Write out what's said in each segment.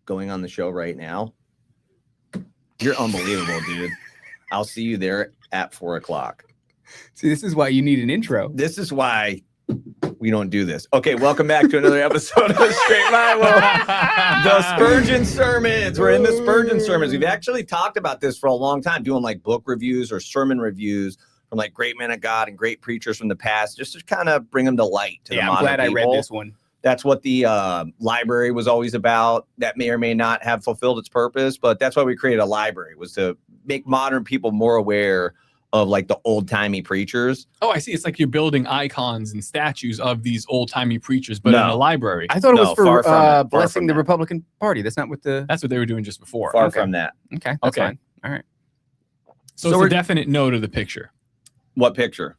going on the show right now. You're unbelievable, dude. I'll see you there at 4 o'clock. See, this is why you need an intro. This is why we don't do this. Okay, welcome back to another episode of the Straight Bible. The Spurgeon sermons. We're in the Spurgeon sermons. We've actually talked about this for a long time, doing like book reviews or sermon reviews from like great men of God and great preachers from the past, just to kind of bring them to light to the modern people. I'm glad I read this one. That's what the library was always about. That may or may not have fulfilled its purpose, but that's why we created a library, was to make modern people more aware of like the old-timey preachers. Oh, I see. It's like you're building icons and statues of these old-timey preachers, but in a library. I thought it was for blessing the that. Republican Party. That's not what the... That's what they were doing just before. Far from that. Okay, that's fine. All right. So it's a definite no to the picture. What picture?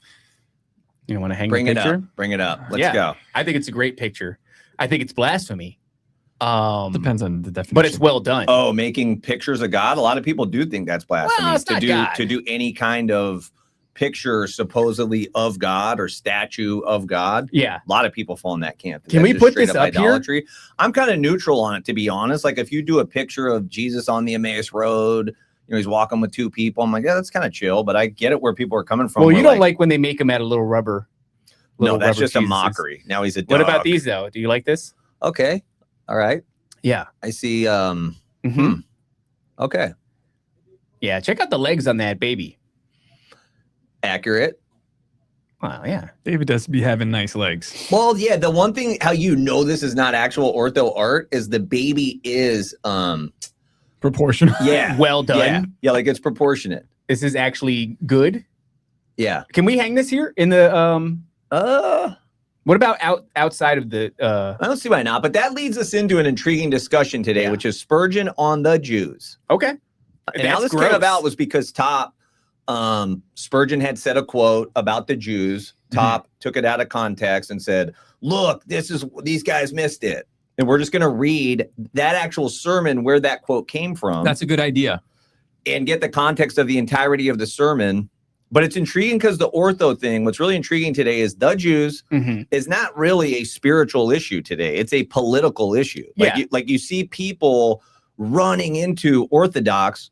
You don't want to hang Bring the it picture? up. Bring it up. Let's go. I think it's a great picture. I think it's blasphemy. Depends on the definition. But it's well done. Oh, making pictures of God? A lot of people do think that's blasphemy. Well, it's not God. To do any kind of picture supposedly of God or statue of God. Yeah. A lot of people fall in that camp. Can we put this up idolatry. I'm kind of neutral on it, to be honest. Like if you do a picture of Jesus on the Emmaus Road, you know, he's walking with two people, I'm like, yeah, that's kind of chill, but I get it where people are coming from. Well, you don't like when they make him out of little rubber. No, that's just a mockery. Now he's a dog. What about these though? Do you like this? Okay. All right. Yeah. I see. Okay. Yeah. Check out the legs on that baby. Accurate. Wow. Yeah. David does be having nice legs. Well, yeah. The one thing how you know this is not actual ortho art is the baby is proportional. Yeah. Well done. Yeah, like it's proportionate. This is actually good. Yeah. Can we hang this here in the what about outside of the I don't see why not, but that leads us into an intriguing discussion today, which is Spurgeon on the Jews. Okay. And how this came about was because Spurgeon had said a quote about the Jews. Took it out of context and said, look, these guys missed it. And we're just going to read that actual sermon where that quote came from. That's a good idea. And get the context of the entirety of the sermon. But it's intriguing because the ortho thing, what's really intriguing today is the Jews is not really a spiritual issue today. It's a political issue. Like you see people running into Orthodox,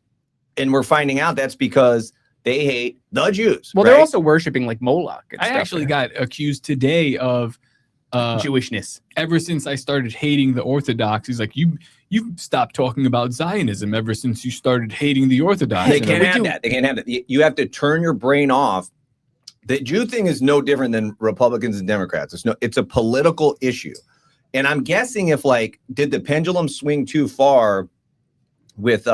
and we're finding out that's because they hate the Jews. Well, they're also worshiping like Moloch. And I actually got accused today of Jewishness. Ever since I started hating the Orthodox, he's like, you stopped talking about Zionism ever since you started hating the Orthodox. They can't have that. They can't have that. You have to turn your brain off. The Jew thing is no different than Republicans and Democrats. It's a political issue. And I'm guessing if did the pendulum swing too far with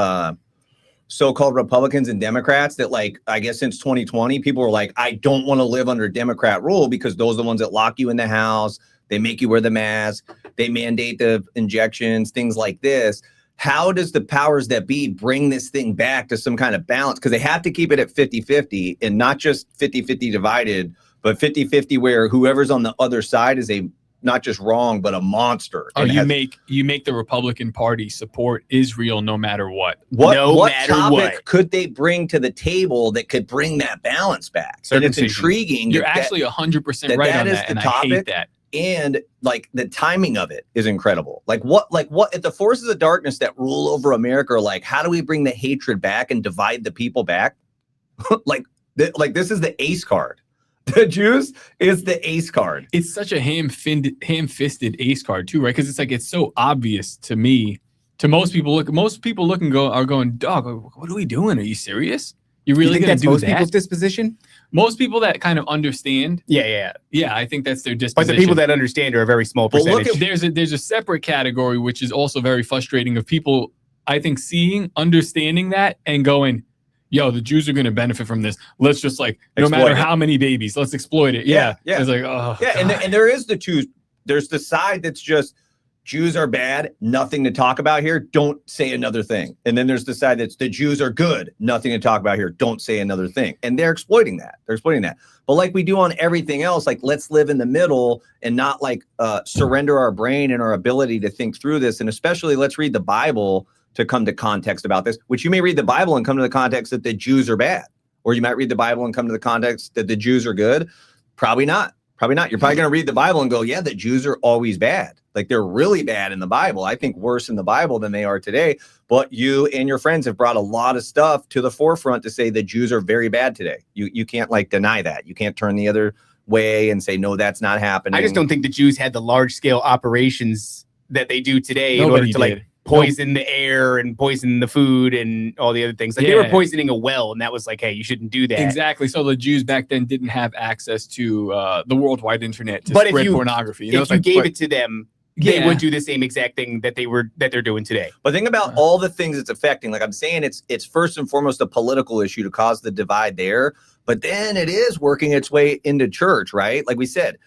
so-called Republicans and Democrats that I guess since 2020, people were like, I don't want to live under Democrat rule because those are the ones that lock you in the house. They make you wear the mask. They mandate the injections, things like this. How does the powers that be bring this thing back to some kind of balance? Because they have to keep it at 50-50 and not just 50-50 divided, but 50-50 where whoever's on the other side is not just wrong, but a monster. Oh, you make the Republican Party support Israel no matter what. What topic could they bring to the table that could bring that balance back? And it's intriguing. You're actually 100% right on that, and I hate that. And the timing of it is incredible. What if the forces of darkness that rule over America are how do we bring the hatred back and divide the people back? This is the ace card. The Jews is the ace card. It's such a ham-fisted ace card too, right? Because it's so obvious to me. To most people look and are going, dog, what are we doing? Are you serious? You really think gonna that's do most that? people's disposition? Most people that kind of understand. Yeah. I think that's their disposition. But the people that understand are a very small percentage. But there's a separate category which is also very frustrating of people, I think, understanding that and going, yo, the Jews are going to benefit from this. Let's just no matter how many babies, let's exploit it. Yeah. It's oh, yeah. And there is there's the side that's just Jews are bad, nothing to talk about here. Don't say another thing. And then there's the side that's the Jews are good, nothing to talk about here. Don't say another thing. And they're exploiting that. But like we do on everything else, let's live in the middle and not surrender our brain and our ability to think through this. And especially let's read the Bible to come to context about this, which you may read the Bible and come to the context that the Jews are bad. Or you might read the Bible and come to the context that the Jews are good. Probably not. You're probably going to read the Bible and go, yeah, the Jews are always bad. Like they're really bad in the Bible. I think worse in the Bible than they are today. But you and your friends have brought a lot of stuff to the forefront to say the Jews are very bad today. You can't like deny that. You can't turn the other way and say, no, that's not happening. I just don't think the Jews had the large scale operations that they do today in order to like poison the air and poison the food and all the other things. Like they were poisoning a well, and that was like, hey, you shouldn't do that. Exactly. So the Jews back then didn't have access to the worldwide internet to spread pornography. If you gave it to them, they would do the same exact thing that they're doing today. But think about all the things it's affecting. Like I'm saying, it's first and foremost a political issue to cause the divide there. But then it is working its way into church, right? Like we said,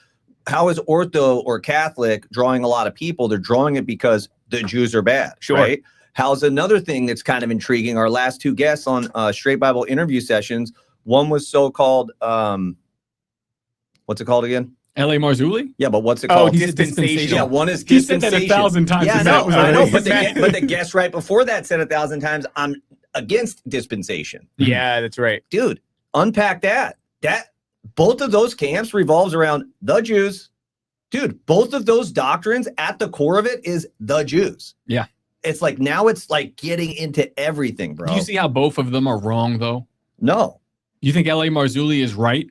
how is Ortho or Catholic drawing a lot of people? They're drawing it because the Jews are bad, right? How's another thing that's kind of intriguing? Our last two guests on Straight Bible interview sessions, one was so-called, what's it called again? L.A. Marzulli? Yeah, but what's it called? Dispensation. Yeah, one is He said that 1,000 times. Yeah, I know, but the guest right before that said 1,000 times, I'm against dispensation. Yeah, that's right. Dude, unpack that. Both of those camps revolves around the Jews. Dude, both of those doctrines at the core of it is the Jews. Yeah. It's like now it's like getting into everything, bro. Do you see how both of them are wrong, though? No. You think L.A. Marzulli is right?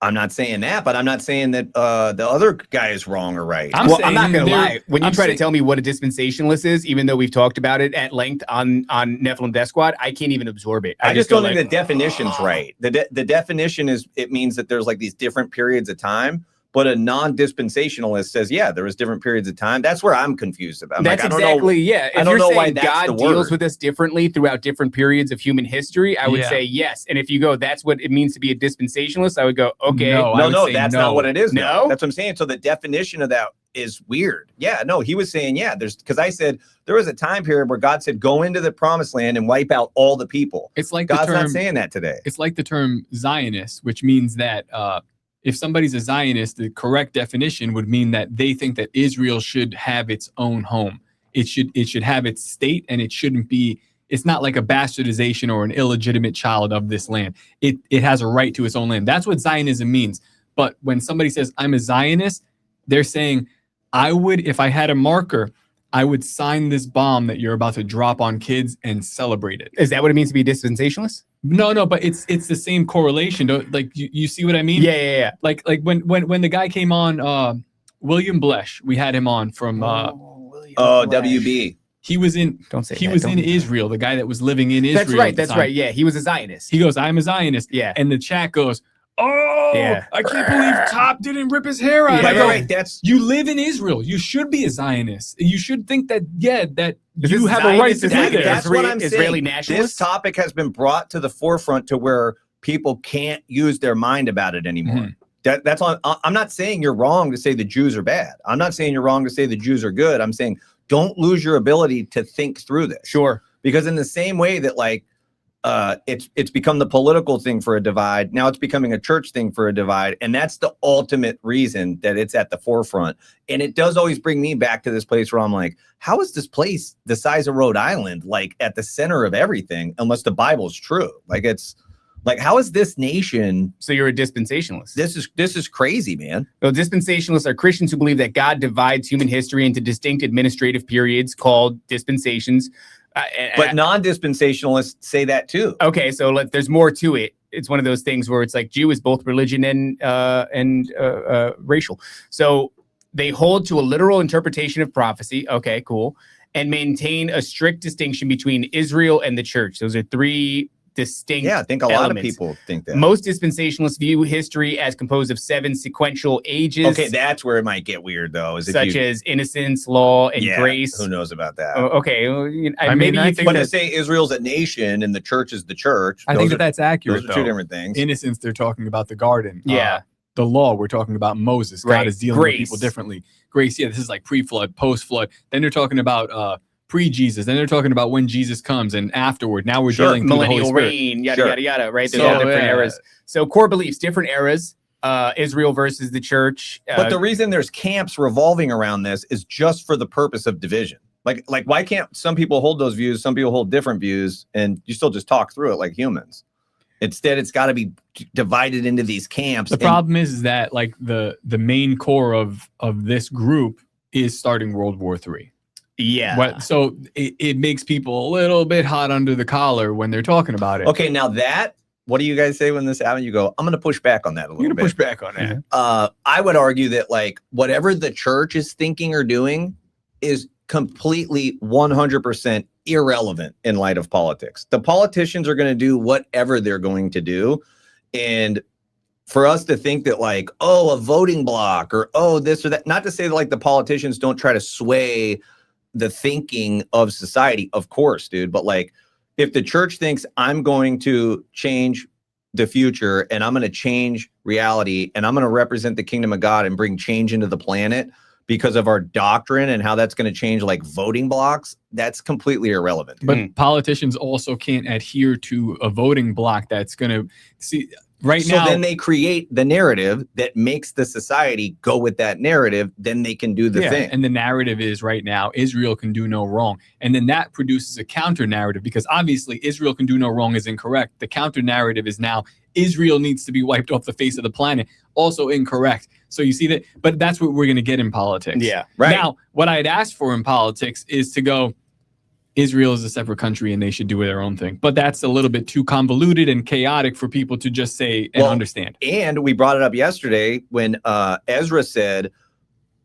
I'm not saying that, but I'm not saying that the other guy is wrong or right. I'm not going to lie. When you try to tell me what a dispensationalist is, even though we've talked about it at length on Nephilim Death Squad, I can't even absorb it. I just don't think the definition's right. The definition is, it means that there's like these different periods of time. But a non-dispensationalist says, yeah, there was different periods of time. That's where I'm confused about. That's like, exactly, yeah. If I don't know why that's God the deals word. with us differently throughout different periods of human history, I would say yes. And if you go, that's what it means to be a dispensationalist, I would go, okay. No, that's not what it is. No? That's what I'm saying. So the definition of that is weird. Yeah, no, he was saying, yeah, because I said there was a time period where God said, go into the promised land and wipe out all the people. It's like God's not saying that today. It's like the term Zionist, which means that if somebody's a Zionist, the correct definition would mean that they think that Israel should have its own home. It should have its state, and it's not like a bastardization or an illegitimate child of this land. It has a right to its own land. That's what Zionism means. But when somebody says, I'm a Zionist, they're saying, I would, if I had a marker, I would sign this bomb that you're about to drop on kids and celebrate it. Is that what it means to be a dispensationalist? No, but it's the same correlation. Like you see what I mean? Yeah. Like when the guy came on, William Blesh, we had him on from WB. He was in. Don't say he that. was in Israel. The guy that was living in Israel. That's right. Yeah, he was a Zionist. He goes, I'm a Zionist. Yeah. And the chat goes, I can't believe Top didn't rip his hair out. Right. You live in Israel. You should be a Zionist. You should think that you have a right to be there. That's what I'm Israeli saying. nationalists. This topic has been brought to the forefront to where people can't use their mind about it anymore. Mm-hmm. That's all. I'm not saying you're wrong to say the Jews are bad. I'm not saying you're wrong to say the Jews are good. I'm saying don't lose your ability to think through this. Sure. Because in the same way that like it's become the political thing for a divide, now it's becoming a church thing for a divide, and that's the ultimate reason that it's at the forefront. And it does always bring me back to this place where I'm like, how is this place the size of Rhode Island, like at the center of everything, unless the Bible's true? Like it's like, how is this nation? So you're a dispensationalist. This is crazy, man. Well, dispensationalists are Christians who believe that God divides human history into distinct administrative periods called dispensations. But non-dispensationalists say that too. Okay, so there's more to it. It's one of those things where it's like Jew is both religion and racial. So they hold to a literal interpretation of prophecy. Okay, cool. And maintain a strict distinction between Israel and the church. Those are three distinct I think a lot of people think that. Most dispensationalists view history as composed of 7 sequential ages. Okay, that's where it might get weird, though. Such as innocence, law, and grace. Who knows about that? Okay, maybe you think but to say Israel's a nation and the church is the church, I think that's accurate. Those are two different things. Innocence, they're talking about the garden. Yeah. The law, we're talking about Moses. Right. God is dealing with people differently. Grace, this is like pre-flood, post-flood. Then they're talking about pre-Jesus. Then they're talking about when Jesus comes and afterward. Now we're dealing with millennial reign, yada, right? There's all different eras. So core beliefs, different eras, Israel versus the church. But the reason there's camps revolving around this is just for the purpose of division. Like why can't some people hold those views, some people hold different views, and you still just talk through it like humans? Instead, it's got to be divided into these camps. The problem is that like the main core of this group is starting World War III. Yeah. So it makes people a little bit hot under the collar when they're talking about it. Okay, now what do you guys say when this happens? You go, I'm going to push back on that a little bit. You're going to push back on that. I would argue that like whatever the church is thinking or doing is completely 100% irrelevant in light of politics. The politicians are going to do whatever they're going to do. And for us to think that like, oh, a voting block or, oh, this or that, not to say that like the politicians don't try to sway the thinking of society, of course, dude. But like, if the church thinks I'm going to change the future and I'm going to change reality and I'm going to represent the kingdom of God and bring change into the planet because of our doctrine and how that's going to change like voting blocks, that's completely irrelevant. But politicians also can't adhere to a voting block that's going to see right now. So then they create the narrative that makes the society go with that narrative. Then they can do the thing. And the narrative is right now, Israel can do no wrong. And then that produces a counter narrative because obviously Israel can do no wrong is incorrect. The counter narrative is now Israel needs to be wiped off the face of the planet. Also incorrect. So you see that, but that's what we're going to get in politics. Yeah. Right. Now, what I'd asked for in politics is to go, Israel is a separate country and they should do their own thing. But that's a little bit too convoluted and chaotic for people to just say and understand. And we brought it up yesterday when Ezra said,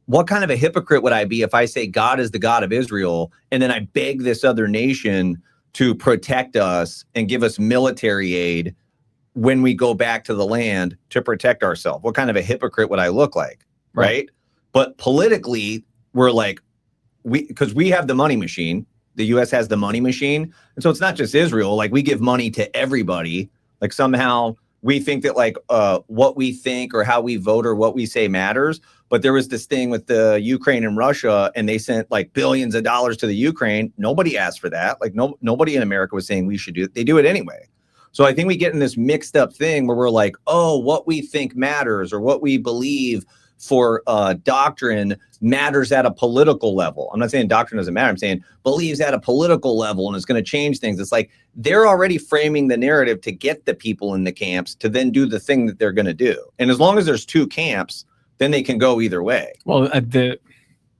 what kind of a hypocrite would I be if I say God is the God of Israel and then I beg this other nation to protect us and give us military aid when we go back to the land to protect ourselves? What kind of a hypocrite would I look like? Right. But politically, we're like, because we have the money machine. The U.S. has the money machine. And so it's not just Israel. Like we give money to everybody. Like somehow we think that like what we think or how we vote or what we say matters. But there was this thing with the Ukraine and Russia, and they sent like billions of dollars to the Ukraine. Nobody asked for that. Like nobody in America was saying we should do it. They do it anyway. So I think we get in this mixed up thing where we're like, oh, what we think matters or what we believe for doctrine matters at a political level. I'm not saying doctrine doesn't matter. I'm saying believes at a political level and it's going to change things. It's like they're already framing the narrative to get the people in the camps to then do the thing that they're going to do. And as long as there's two camps, then they can go either way. Well,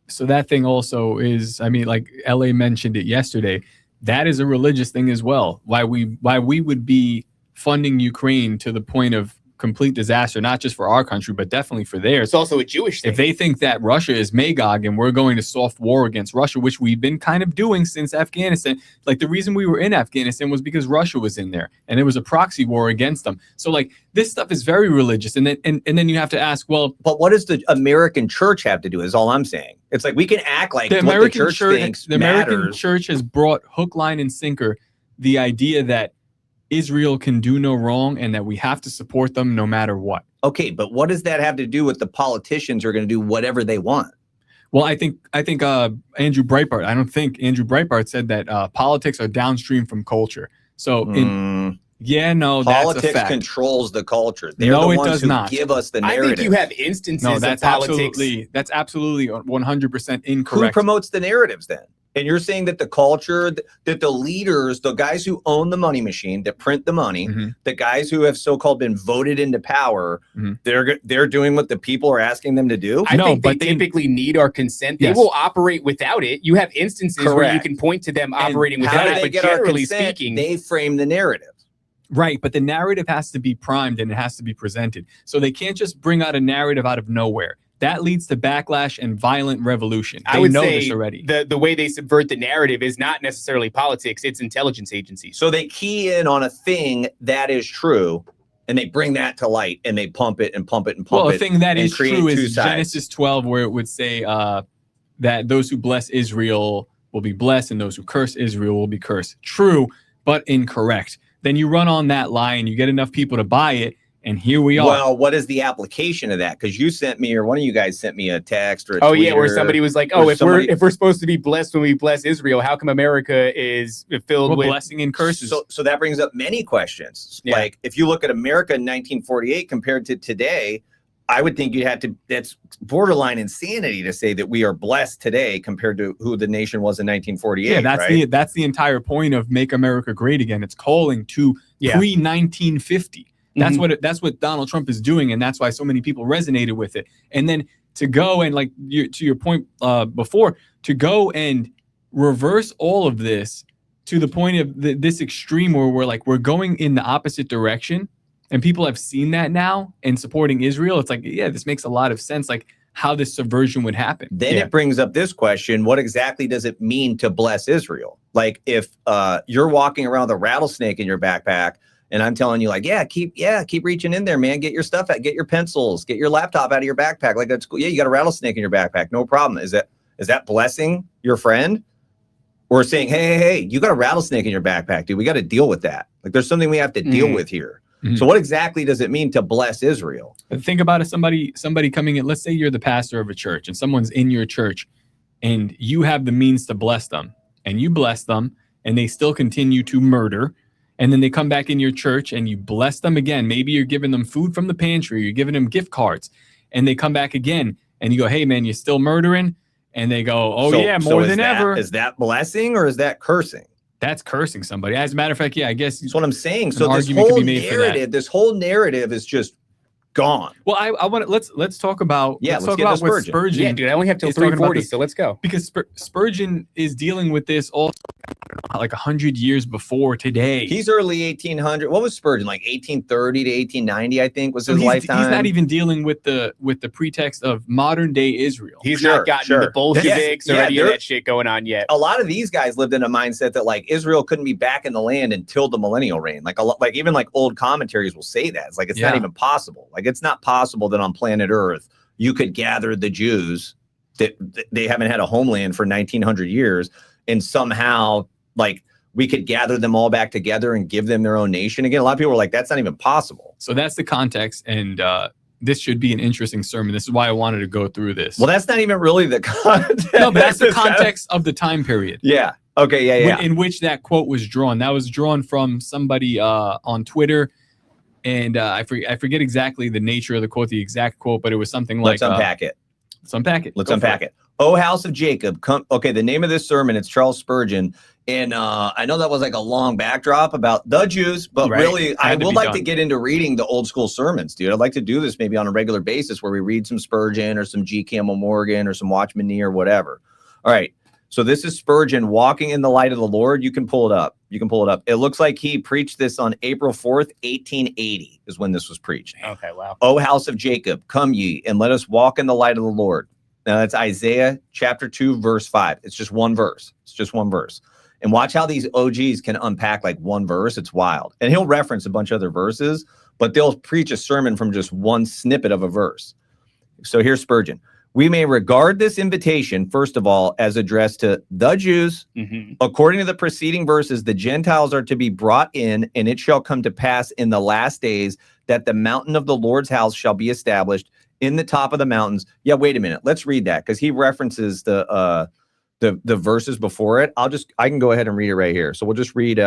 so that thing also is, I mean, like LA mentioned it yesterday. That is a religious thing as well. Why we would be funding Ukraine to the point of complete disaster, not just for our country, but definitely for theirs. It's also a Jewish thing. If they think that Russia is Magog and we're going to soft war against Russia, which we've been kind of doing since Afghanistan, like the reason we were in Afghanistan was because Russia was in there and it was a proxy war against them. So like this stuff is very religious. And then you have to ask, well, but what does the American church have to do is all I'm saying. It's like we can act like the American church thinks the matters. American church has brought hook, line, and sinker the idea that Israel can do no wrong and that we have to support them no matter what. Okay, but what does that have to do with the politicians who are going to do whatever they want? Well, I think Andrew Breitbart, I don't think Andrew Breitbart said that politics are downstream from culture. So politics that's a fact. Controls the culture. They're No, the it ones does who not. give us the narrative. I think you have instances No, of that's politics. that's absolutely 100% Who incorrect. promotes the narratives then? And you're saying that the culture, that the leaders, the guys who own the money machine, that print the money, the guys who have so-called been voted into power, they're doing what the people are asking them to do? I think they typically need our consent. They will operate without it. You have instances where you can point to them operating without it, but generally speaking, they frame the narrative. Right, but the narrative has to be primed and it has to be presented. So they can't just bring out a narrative out of nowhere. That leads to backlash and violent revolution. I would know say this already. The way they subvert the narrative is not necessarily politics, it's intelligence agencies. So they key in on a thing that is true, and they bring that to light, and they pump it and pump it and pump it. Well, a thing that is true is sides. Genesis 12, where it would say that those who bless Israel will be blessed, and those who curse Israel will be cursed. True, but incorrect. Then you run on that line, you get enough people to buy it, and here we are. Well, what is the application of that? Because you sent me, or one of you guys sent me a text or a tweet, where somebody was like, if we're supposed to be blessed when we bless Israel, how come America is filled with blessing and curses? So that brings up many questions. Yeah. Like if you look at America in 1948 compared to today, I would think that's borderline insanity to say that we are blessed today compared to who the nation was in 1948. Yeah, that's the entire point of Make America Great Again. It's calling to pre-1950. That's what Donald Trump is doing, and that's why so many people resonated with it. And then to go and to your point before, to go and reverse all of this to the point of this extreme where we're going in the opposite direction, and people have seen that now and supporting Israel. It's like, yeah, this makes a lot of sense, like how this subversion would happen. Then it brings up this question: what exactly does it mean to bless Israel? Like if you're walking around with a rattlesnake in your backpack, and I'm telling you, like, keep reaching in there, man. Get your stuff out, get your pencils, get your laptop out of your backpack. Like, that's cool. Yeah, you got a rattlesnake in your backpack, no problem. Is that blessing your friend? Or saying, hey, you got a rattlesnake in your backpack, dude. We got to deal with that. Like, there's something we have to deal with here. So what exactly does it mean to bless Israel? Think about it. Somebody coming in, let's say you're the pastor of a church and someone's in your church and you have the means to bless them, and you bless them and they still continue to murder. And then they come back in your church and you bless them again. Maybe you're giving them food from the pantry, you're giving them gift cards, and they come back again and you go, hey man, you're still murdering? And they go, more than ever. Is that blessing or is that cursing? That's cursing somebody. As a matter of fact, I guess that's what I'm saying. So this whole narrative is just gone. Well, I want to let's talk about let's talk about what Spurgeon. Yeah, dude, I only have till 3:40, so let's go. Because Spurgeon is dealing with this also like 100 years before today. He's early 1800. What was Spurgeon, like 1830 to 1890? I think was his lifetime. He's not even dealing with the pretext of modern day Israel. He's not gotten the Bolsheviks or any of that shit going on yet. A lot of these guys lived in a mindset that like Israel couldn't be back in the land until the millennial reign. Like even old commentaries will say that. It's like it's not even possible. Like it's not possible that on planet Earth you could gather the Jews that they haven't had a homeland for 1900 years, and somehow like we could gather them all back together and give them their own nation again. A lot of people are like, that's not even possible. So that's the context, and this should be an interesting sermon. This is why I wanted to go through this. Well, that's not even really the context. No, but that's the context of the time period. Yeah. Okay. Yeah. In which that quote was drawn. That was drawn from somebody on Twitter. And I forget exactly the nature of the quote, the exact quote, but it was something like... Let's unpack it. Let's unpack it. O house of Jacob, come. Okay, the name of this sermon, it's Charles Spurgeon. And I know that was like a long backdrop about the Jews, but really, I would like to get into reading the old school sermons, dude. I'd like to do this maybe on a regular basis where we read some Spurgeon or some G. Campbell Morgan or some Watchman Nee or whatever. All right. So this is Spurgeon, Walking in the Light of the Lord. You can pull it up. It looks like he preached this on April 4th, 1880 is when this was preached. Okay, wow. O house of Jacob, come ye, and let us walk in the light of the Lord. Now that's Isaiah chapter 2, verse 5. It's just one verse. And watch how these OGs can unpack like one verse. It's wild. And he'll reference a bunch of other verses, but they'll preach a sermon from just one snippet of a verse. So here's Spurgeon. We may regard this invitation, first of all, as addressed to the Jews. According to the preceding verses, the Gentiles are to be brought in, and it shall come to pass in the last days that the mountain of the Lord's house shall be established in the top of the mountains. Yeah, wait a minute. Let's read that because he references the verses before it. I can go ahead and read it right here. So we'll just read.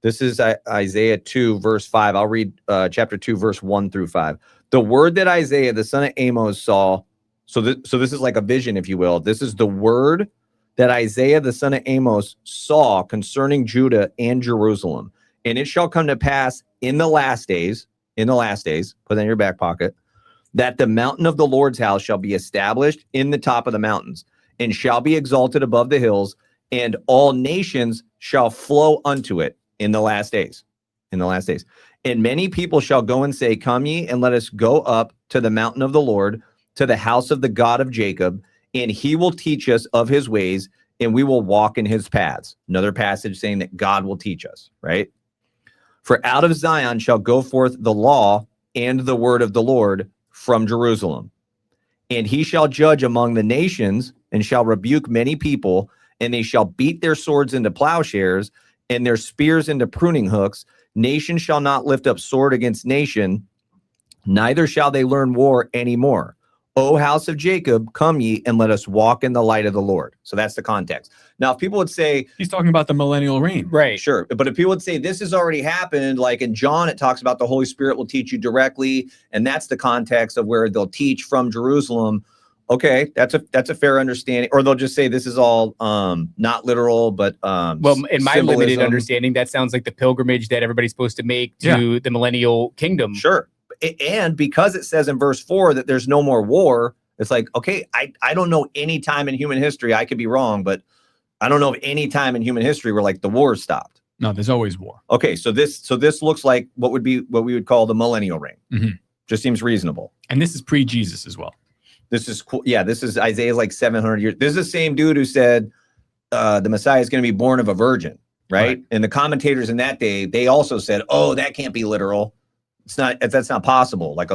This is Isaiah 2, verse 5. I'll read chapter 2, verse 1 through 5. The word that Isaiah, the son of Amos, saw. So this is like a vision, if you will. This is the word that Isaiah, the son of Amos, saw concerning Judah and Jerusalem. And it shall come to pass in the last days, put that in your back pocket, that the mountain of the Lord's house shall be established in the top of the mountains, and shall be exalted above the hills, and all nations shall flow unto it in the last days. And many people shall go and say, come ye, and let us go up to the mountain of the Lord, to the house of the God of Jacob, and he will teach us of his ways, and we will walk in his paths. Another passage saying that God will teach us, right? For out of Zion shall go forth the law and the word of the Lord from Jerusalem. And he shall judge among the nations, and shall rebuke many people, and they shall beat their swords into plowshares, and their spears into pruning hooks. Nation shall not lift up sword against nation, neither shall they learn war any more. O house of Jacob, come ye, and let us walk in the light of the Lord. So that's the context. Now, if people would say... He's talking about the millennial reign. Right. Sure. But if people would say this has already happened, like in John, it talks about the Holy Spirit will teach you directly, and that's the context of where they'll teach from Jerusalem. Okay, that's a fair understanding. Or they'll just say this is all not literal, but well, in my limited understanding, that sounds like the pilgrimage that everybody's supposed to make to the millennial kingdom. Sure. And because it says in verse 4 that there's no more war, It's like, okay, I don't know any time in human history, I could be wrong, but I don't know of any time in human history where like the war stopped. No, there's always war. Okay, so this looks like what we would call the millennial reign. Mm-hmm. Just seems reasonable. And this is pre-Jesus as well. This is cool. Yeah, this is Isaiah's like 700 years. This is the same dude who said the Messiah is going to be born of a virgin, right? And the commentators in that day, they also said, oh, that can't be literal. That's not possible. Like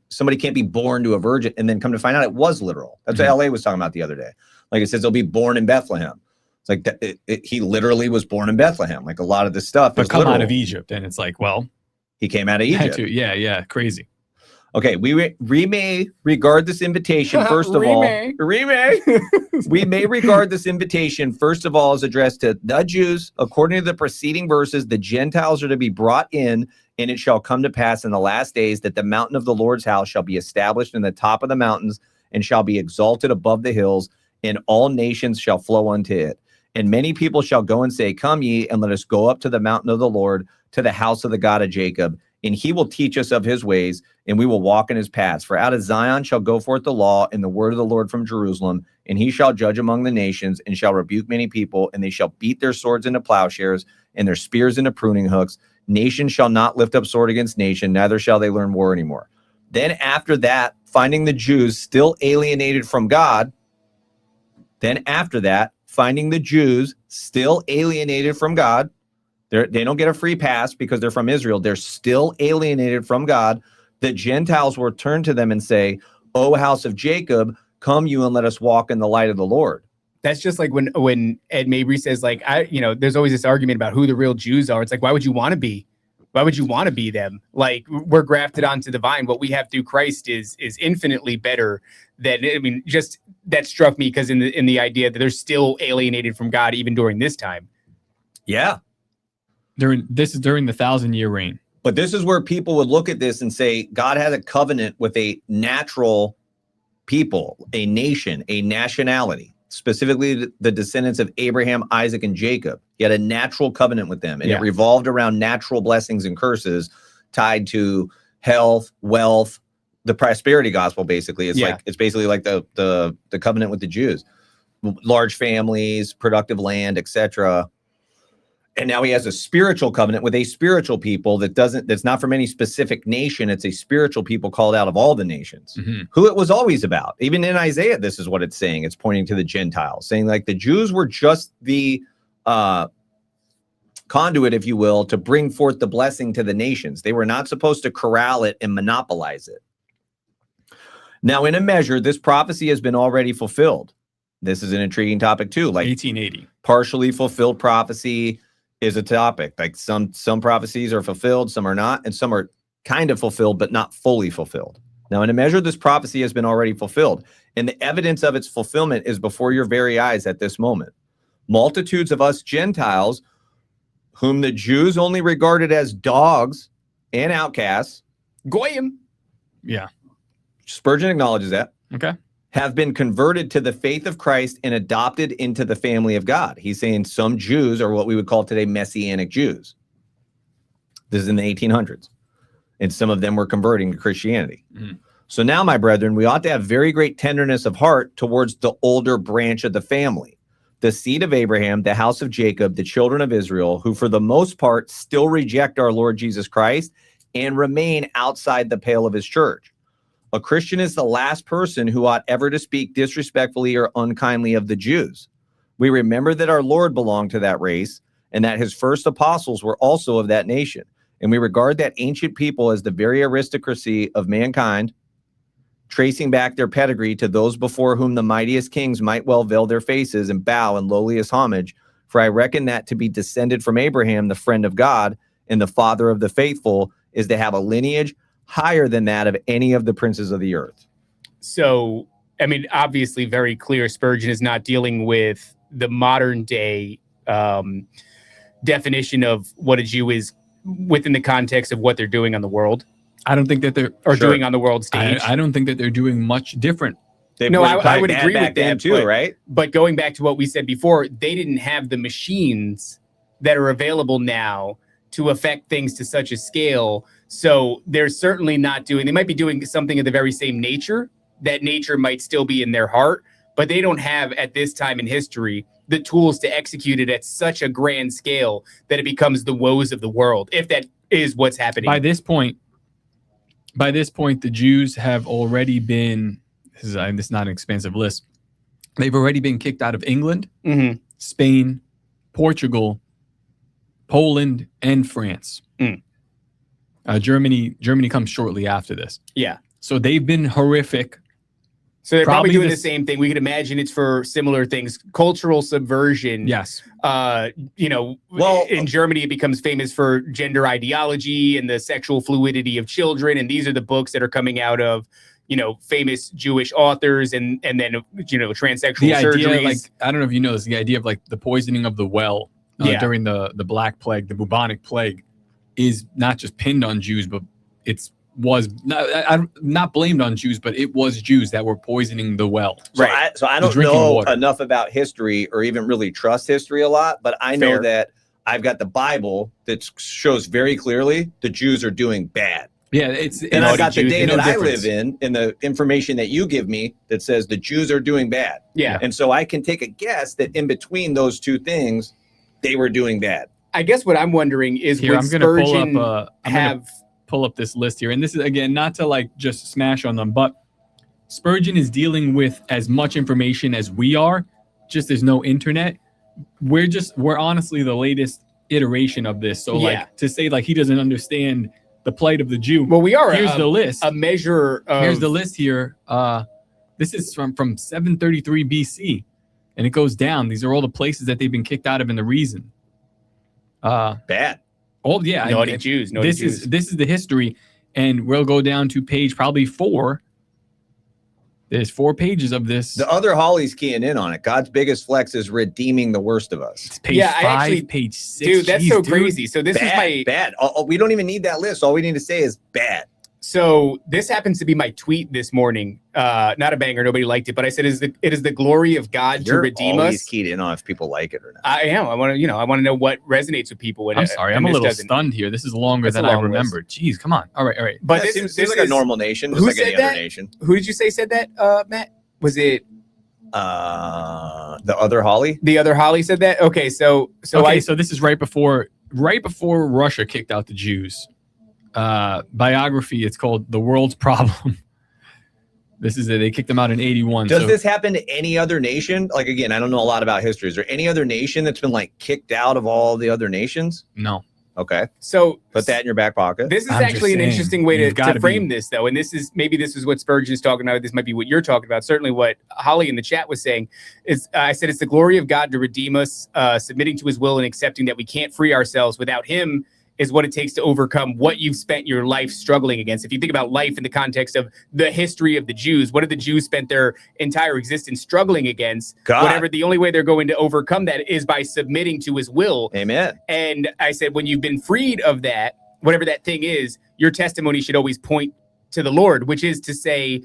somebody can't be born to a virgin, and then come to find out it was literal. That's what LA was talking about the other day. Like it says they'll be born in Bethlehem. It's like he literally was born in Bethlehem. Like a lot of this stuff. But come literal. Out of Egypt, and it's like, well, he came out of Egypt. Yeah, crazy. Okay, we may regard this invitation first of all. We may regard this invitation first of all as addressed to the Jews. According to the preceding verses, the Gentiles are to be brought in, and it shall come to pass in the last days that the mountain of the Lord's house shall be established in the top of the mountains, and shall be exalted above the hills, and all nations shall flow unto it. And many people shall go and say, come ye, and let us go up to the mountain of the Lord, to the house of the God of Jacob. And he will teach us of his ways, and we will walk in his paths. For out of Zion shall go forth the law and the word of the Lord from Jerusalem. And he shall judge among the nations, and shall rebuke many people, and they shall beat their swords into plowshares, and their spears into pruning hooks. Nation shall not lift up sword against nation, neither shall they learn war anymore. Then after that, finding the Jews still alienated from God, they don't get a free pass because they're from Israel. They're still alienated from God. The Gentiles will turn to them and say, O house of Jacob, come you and let us walk in the light of the Lord. That's just like when Ed Mabry says, like, there's always this argument about who the real Jews are. It's like, why would you want to be? Why would you want to be them? Like, we're grafted onto the vine. What we have through Christ is infinitely better than, just that struck me because in the idea that they're still alienated from God even during this time. Yeah. This is during the 1,000-year reign. But this is where people would look at this and say, God has a covenant with a natural people, a nation, a nationality, specifically the descendants of Abraham, Isaac, and Jacob. He had a natural covenant with them, and it revolved around natural blessings and curses tied to health, wealth, the prosperity gospel. Basically, it's basically like the covenant with the Jews, large families, productive land, etc. And now he has a spiritual covenant with a spiritual people that's not from any specific nation. It's a spiritual people called out of all the nations, who it was always about. Even in Isaiah, this is what it's saying. It's pointing to the Gentiles, saying like the Jews were just the conduit, if you will, to bring forth the blessing to the nations. They were not supposed to corral it and monopolize it. Now, in a measure, this prophecy has been already fulfilled. This is an intriguing topic too. Like 1880, partially fulfilled prophecy is a topic. Like some prophecies are fulfilled, some are not, and some are kind of fulfilled, but not fully fulfilled. Now, in a measure, this prophecy has been already fulfilled, and the evidence of its fulfillment is before your very eyes at this moment. Multitudes of us Gentiles, whom the Jews only regarded as dogs and outcasts, Goyim. Yeah. Spurgeon acknowledges that. Okay. Have been converted to the faith of Christ and adopted into the family of God. He's saying some Jews are what we would call today Messianic Jews. This is in the 1800s. And some of them were converting to Christianity. So now, my brethren, we ought to have very great tenderness of heart towards the older branch of the family, the seed of Abraham, the house of Jacob, the children of Israel, who for the most part still reject our Lord Jesus Christ and remain outside the pale of his church. A Christian is the last person who ought ever to speak disrespectfully or unkindly of the Jews. We remember that our Lord belonged to that race and that his first apostles were also of that nation. And we regard that ancient people as the very aristocracy of mankind, tracing back their pedigree to those before whom the mightiest kings might well veil their faces and bow in lowliest homage. For I reckon that to be descended from Abraham, the friend of God, and the father of the faithful, is to have a lineage higher than that of any of the princes of the earth. So, obviously very clear. Spurgeon is not dealing with the modern day definition of what a Jew is within the context of what they're doing on the world. I don't think that they're doing on the world stage. I don't think that they're doing much different. I would agree with them too, right? But going back to what we said before, they didn't have the machines that are available now to affect things to such a scale. So they're certainly not doing, they might be doing something of the very same nature, that nature might still be in their heart, but they don't have at this time in history the tools to execute it at such a grand scale that it becomes the woes of the world, if that is what's happening. By this point, the Jews have already been, this is not an expansive list, they've already been kicked out of England, Spain, Portugal, Poland, and France. Germany comes shortly after this. Yeah. So they've been horrific. So they're probably doing the same thing. We could imagine it's for similar things. Cultural subversion. Yes. In Germany, it becomes famous for gender ideology and the sexual fluidity of children. And these are the books that are coming out of, famous Jewish authors and then, transsexual surgeries. Idea, I don't know if you know this, the idea of the poisoning of the well during the Black Plague, the bubonic plague, is not just pinned on Jews, but was not blamed on Jews, but it was Jews that were poisoning the well. Right. So I don't know enough about history or even really trust history a lot, but I know that I've got the Bible that shows very clearly the Jews are doing bad. Yeah, and I've got the day that I live in and the information that you give me that says the Jews are doing bad. Yeah. And so I can take a guess that in between those two things, they were doing bad. I guess what I'm wondering is, would Spurgeon pull up this list here, and this is again not to just smash on them, but Spurgeon is dealing with as much information as we are, just there's no internet. We're honestly the latest iteration of this, so to say he doesn't understand the plight of the Jew. Well, we are. Here's the list. A measure of... Here's the list here. This is from 733 BC, and it goes down. These are all the places that they've been kicked out of and the reason. Bad. Oh yeah, naughty Jews. This is the history, and we'll go down to page probably 4. There's 4 pages of this. The other Holly's keying in on it. God's biggest flex is redeeming the worst of us. It's page 5, page 6. Dude, that's crazy. So this is my bad. We don't even need that list. All we need to say is bad. So this happens to be my tweet this morning. Not a banger. Nobody liked it, but I said, it is the glory of God to redeem us. You're always keyed in on if people like it or not. I am. I want to know what resonates with people. I'm sorry. I'm a little stunned here. This is longer than I remembered. Jeez, come on. All right. But this seems like a normal nation, just like any other nation. Who did you say said that, Matt? Was it the other Holly? The other Holly said that? Okay, so this is right before Russia kicked out the Jews. Biography, it's called The World's Problem. This is it. They kicked them out in 81. Does this happen to any other nation? Again, I don't know a lot about history. Is there any other nation that's been kicked out of all the other nations? No. Okay. So put that in your back pocket. This is actually an interesting way to frame this, though. And this is what Spurgeon is talking about. This might be what you're talking about. Certainly what Holly in the chat was saying is, I said, it's the glory of God to redeem us, submitting to his will and accepting that we can't free ourselves without him is what it takes to overcome what you've spent your life struggling against. If you think about life in the context of the history of the Jews, what have the Jews spent their entire existence struggling against? God. The only way they're going to overcome that is by submitting to his will. Amen. And I said, when you've been freed of that, whatever that thing is, your testimony should always point to the Lord, which is to say,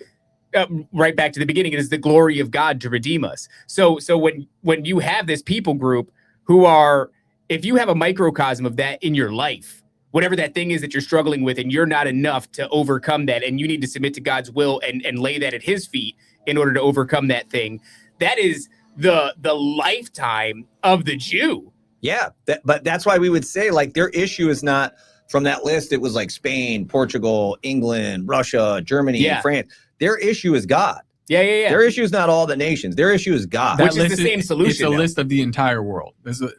right back to the beginning, it is the glory of God to redeem us. So when you have this people group who are, if you have a microcosm of that in your life, whatever that thing is that you're struggling with, and you're not enough to overcome that, and you need to submit to God's will and lay that at his feet in order to overcome that thing, that is the lifetime of the Jew. Yeah, but that's why we would say their issue is not from that list. It was Spain, Portugal, England, Russia, Germany, and France. Their issue is God. Yeah. Their issue is not all the nations. Their issue is God. Which is the same solution. It's a list of the entire world. So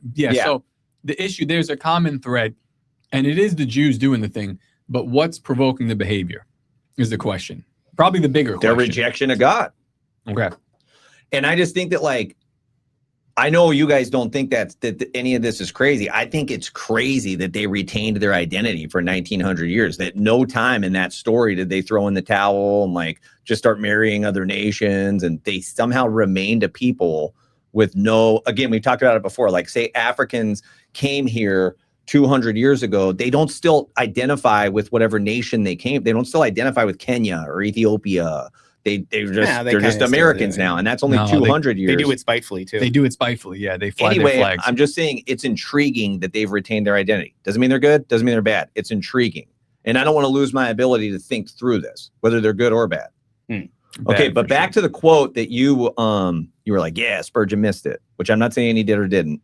the issue, there's a common thread, and it is the Jews doing the thing, but what's provoking the behavior is the question. Probably the bigger question. Their rejection of God. Okay. And I just think that I know you guys don't think that any of this is crazy. I think it's crazy that they retained their identity for 1900 years, that no time in that story did they throw in the towel and just start marrying other nations, and they somehow remained a people with no, again, we talked about it before, say Africans came here 200 years ago, they don't still identify with whatever nation they came. They don't still identify with Kenya or Ethiopia. They're just Americans now, and that's only 200 years. They do it spitefully too. They do it spitefully. Yeah, they fly their flags. I'm just saying it's intriguing that they've retained their identity. Doesn't mean they're good. Doesn't mean they're bad. It's intriguing, and I don't want to lose my ability to think through this, whether they're good or bad. Okay, Bad but for back sure. to the quote that you were like, yeah, Spurgeon missed it, which I'm not saying he did or didn't.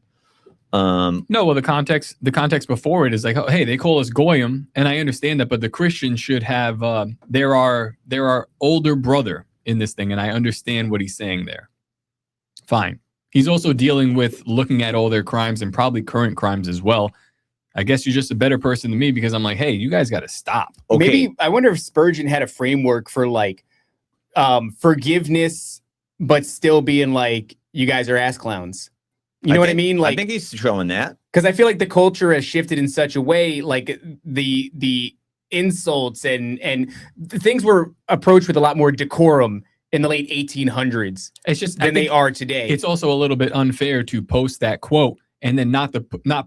No, well, the context before it is like, oh, hey, they call us goyim, and I understand that, but the Christians should have there are older brother in this thing, and I understand what he's saying there. Fine. He's also dealing with looking at all their crimes and probably current crimes as well. I guess you're just a better person than me because I'm like, hey, you guys got to stop. Okay. Maybe I wonder if Spurgeon had a framework for like forgiveness, but still being like, you guys are ass clowns. You know what I mean? Like, I think he's showing that. because I feel like the culture has shifted in such a way, like the insults and things were approached with a lot more decorum in the late 1800s It's just than they are today. It's also a little bit unfair to post that quote and then not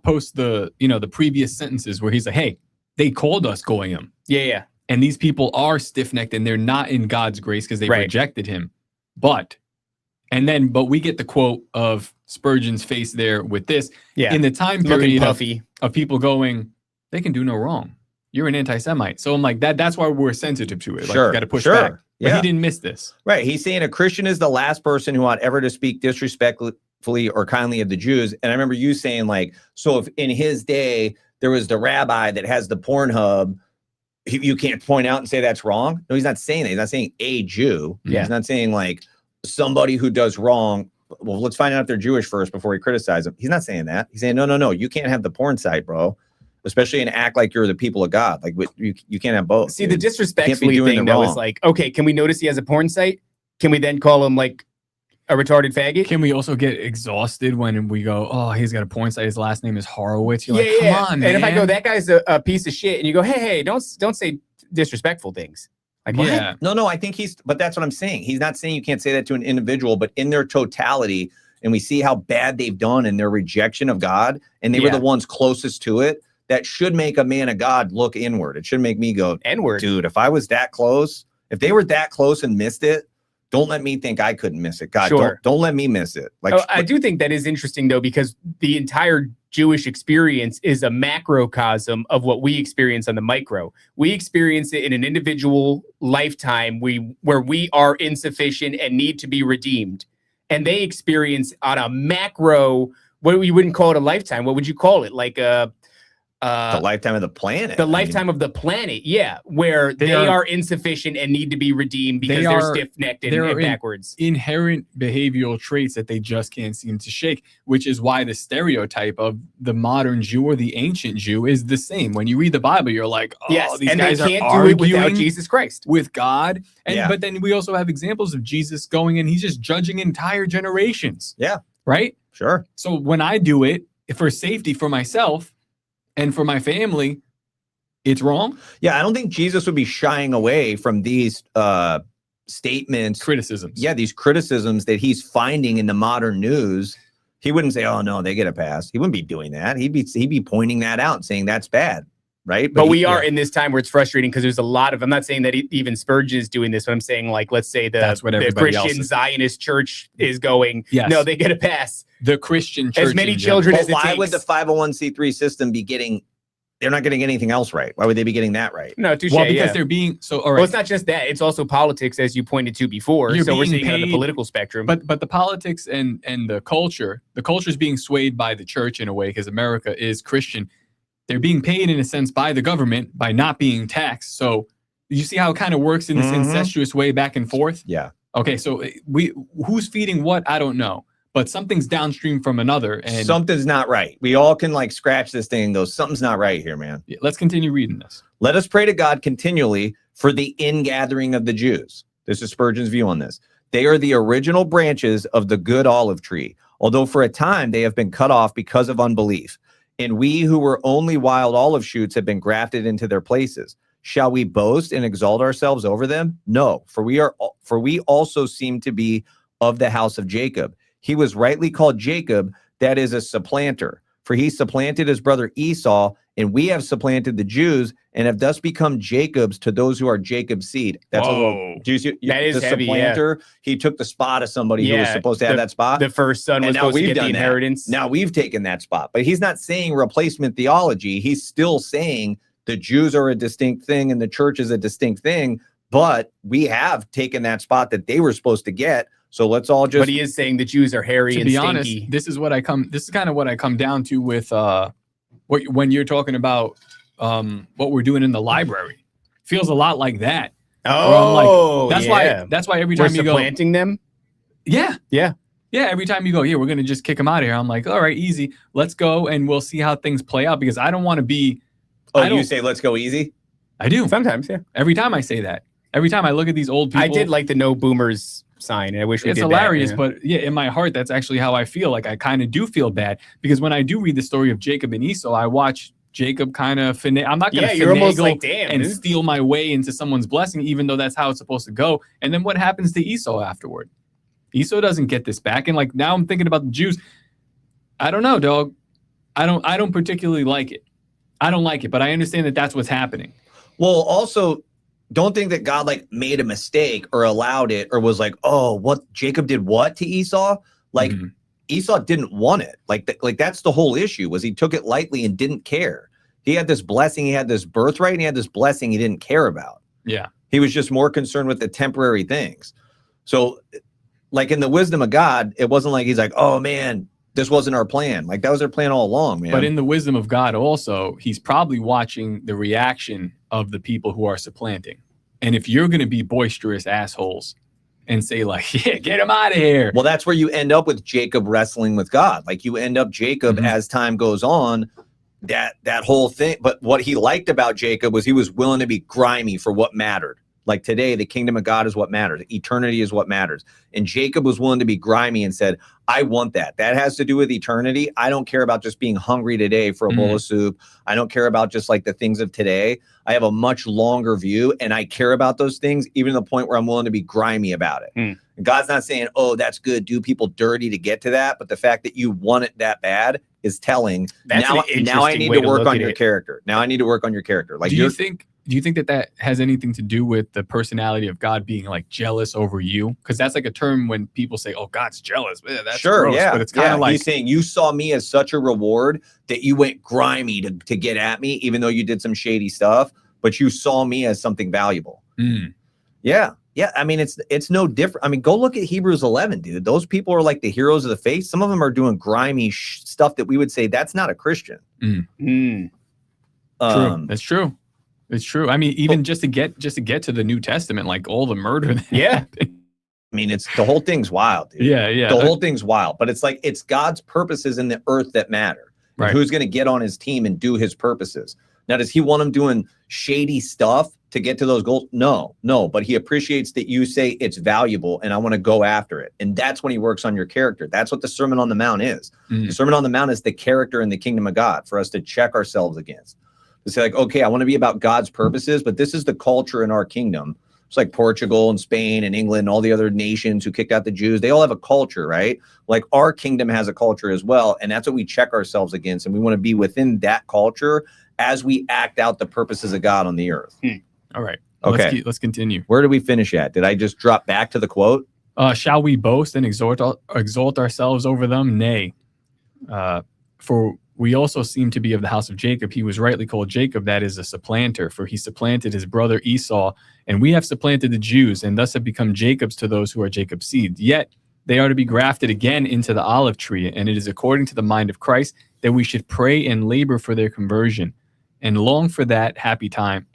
post the the previous sentences where he's like, hey, they called us goyim. Yeah. And these people are stiff-necked and they're not in God's grace because they rejected him. But we get the quote of Spurgeon's face there with this. Yeah. In the time Looking period puffy. of people going, they can do no wrong. You're an anti-Semite. So I'm like, that's why we're sensitive to it. Like, you got to push back. But he didn't miss this. Right. He's saying a Christian is the last person who ought ever to speak disrespectfully or kindly of the Jews. And I remember you saying, like, so if in his day there was the rabbi that has the Pornhub, you can't point out and say that's wrong. No, he's not saying that. He's not saying a Jew. Yeah. He's not saying like somebody who does wrong. Well, let's find out if they're Jewish first before we criticize them. He's not saying that. He's saying, no, you can't have the porn site, bro. Especially and act like you're the people of God. Like you can't have both. See, dude. the disrespectfully thing though is like, okay, can we notice he has a porn site? Can we then call him like a retarded faggot? Can we also get exhausted when we go, oh, he's got a porn site, his last name is Horowitz? You're like, come on, man. And if I go, that guy's a piece of shit, and you go, hey, don't say disrespectful things. Like, yeah. what? No, I think but that's what I'm saying. He's not saying you can't say that to an individual, but in their totality, and we see how bad they've done in their rejection of God, and they were the ones closest to it. That should make a man of God look inward. It should make me go, N-word. Dude, if I was that close, if they were that close and missed it, don't let me think I couldn't miss it. God, don't let me miss it. Like, I do think that is interesting though, because the entire Jewish experience is a macrocosm of what we experience on the micro. We experience it in an individual lifetime where we are insufficient and need to be redeemed. And they experience on a macro, what you wouldn't call it a lifetime. What would you call it? Like the lifetime of the planet. The lifetime of the planet, where they are insufficient and need to be redeemed because they're stiff-necked and backwards. Inherent behavioral traits that they just can't seem to shake, which is why the stereotype of the modern Jew or the ancient Jew is the same. When you read the Bible, you're like, oh, these guys they can't are do it without arguing Jesus Christ. with God. But then we also have examples of Jesus going and he's just judging entire generations. Yeah. Right? Sure. So when I do it for safety for myself, and for my family, it's wrong. Yeah, I don't think Jesus would be shying away from these statements. Criticisms. Yeah, these criticisms that he's finding in the modern news. He wouldn't say, oh, no, they get a pass. He wouldn't be doing that. He'd be pointing that out and saying that's bad, right? But we are in this time where it's frustrating because there's a lot of, I'm not saying that even Spurgeon is doing this, but I'm saying, like, let's say the Christian Zionist church is going, no, they get a pass. The Christian church. As many children as it takes. Why would the 501c3 system be getting, they're not getting anything else right? Why would they be getting that right? No, touche. Well, because they're being, so, all right. Well, it's not just that. It's also politics, as you pointed to before. So we're seeing it on the political spectrum. But the politics and the culture is being swayed by the church in a way because America is Christian. They're being paid in a sense by the government by not being taxed. So you see how it kind of works in this incestuous way back and forth? Yeah. Okay, so who's feeding what? I don't know. But something's downstream from another. And something's not right. We all can like scratch this thing and go, something's not right here, man. Yeah, let's continue reading this. Let us pray to God continually for the ingathering of the Jews. This is Spurgeon's view on this. They are the original branches of the good olive tree, although for a time they have been cut off because of unbelief. And we who were only wild olive shoots have been grafted into their places. Shall we boast and exalt ourselves over them? No, for we also seem to be of the house of Jacob. He was rightly called Jacob, that is a supplanter. For he supplanted his brother Esau, and we have supplanted the Jews, and have thus become Jacob's to those who are Jacob's seed. That's a little juicy. That is the heavy, supplanter. He took the spot of somebody who was supposed to have that spot. The first son was supposed to get the inheritance. Now we've taken that spot. But he's not saying replacement theology. He's still saying the Jews are a distinct thing and the church is a distinct thing. but we have taken that spot that they were supposed to get. So let's all just. But he is saying the Jews are hairy to and be stinky. honest, this is kind of what I come down to with when you're talking about what we're doing in the library. Feels a lot like that. Oh, that's why every time you go supplanting them. Yeah. Yeah. Yeah, every time you go, we're going to just kick them out of here. I'm like, all right, easy. Let's go and we'll see how things play out because I don't want to be. Oh, you say let's go easy? I do. Sometimes, yeah. Every time I say that. Every time I look at these old people. I did like the no boomers sign. And I wish we did that. It's hilarious, but yeah, in my heart, that's actually how I feel. Like I kind of do feel bad because when I do read the story of Jacob and Esau, I watch Jacob kind of I'm not going to you're almost like, and steal my way into someone's blessing, even though that's how it's supposed to go. And then what happens to Esau afterward? Esau doesn't get this back. And like now I'm thinking about the Jews. I don't know, dog. I don't particularly like it. I don't like it, but I understand that that's what's happening. Well, also, don't think that God like made a mistake or allowed it or was like, oh, what Jacob did what to Esau? Like Esau didn't want it. Like that's the whole issue was he took it lightly and didn't care. He had this blessing, he had this birthright, and he had this blessing he didn't care about. Yeah. He was just more concerned with the temporary things. So like in the wisdom of God, it wasn't like he's like, oh man, this wasn't our plan. Like that was their plan all along, man. But in the wisdom of God also, he's probably watching the reaction of the people who are supplanting. And if you're going to be boisterous assholes and say like, yeah, get him out of here. Well, that's where you end up with Jacob wrestling with God. Like you end up Jacob as time goes on, that whole thing. But what he liked about Jacob was he was willing to be grimy for what mattered. Like today, the kingdom of God is what matters. Eternity is what matters. And Jacob was willing to be grimy and said, I want that. That has to do with eternity. I don't care about just being hungry today for a bowl of soup. I don't care about just like the things of today. I have a much longer view and I care about those things, even to the point where I'm willing to be grimy about it. And God's not saying, oh, that's good. Do people dirty to get to that. But the fact that you want it that bad is telling. Now I need to work on your character. Now I need to work on your character. Like, do you think that has anything to do with the personality of God being like jealous over you? Because that's like a term when people say, oh, God's jealous. Man, that's gross. Yeah. But it's kind of like he's saying you saw me as such a reward that you went grimy to get at me, even though you did some shady stuff, but you saw me as something valuable. Yeah. Yeah. I mean, it's no different. I mean, go look at Hebrews 11, dude. Those people are like the heroes of the faith. Some of them are doing grimy stuff that we would say that's not a Christian. True. That's true. It's true. I mean, even just to get to the New Testament, like all the murder. I mean, it's the whole thing's wild, dude. Yeah. The whole thing's wild, but it's like it's God's purposes in the earth that matter. Right. Who's going to get on his team and do his purposes? Now, does he want them doing shady stuff to get to those goals? No. But he appreciates that you say it's valuable and I want to go after it. And that's when he works on your character. That's what the Sermon on the Mount is. The Sermon on the Mount is the character in the kingdom of God for us to check ourselves against. To say like, okay, I want to be about God's purposes, but this is the culture in our kingdom. It's like Portugal and Spain and England and all the other nations who kicked out the Jews. They all have a culture, right? Like our kingdom has a culture as well. And that's what we check ourselves against. And we want to be within that culture as we act out the purposes of God on the earth. All right. Okay. Let's continue. Where did we finish at? Did I just drop back to the quote? Shall we boast and exalt ourselves over them? Nay. For we also seem to be of the house of Jacob. He was rightly called Jacob, that is a supplanter, for he supplanted his brother Esau, and we have supplanted the Jews, and thus have become Jacob's to those who are Jacob's seed. Yet they are to be grafted again into the olive tree, and it is according to the mind of Christ that we should pray and labor for their conversion, and long for that happy time,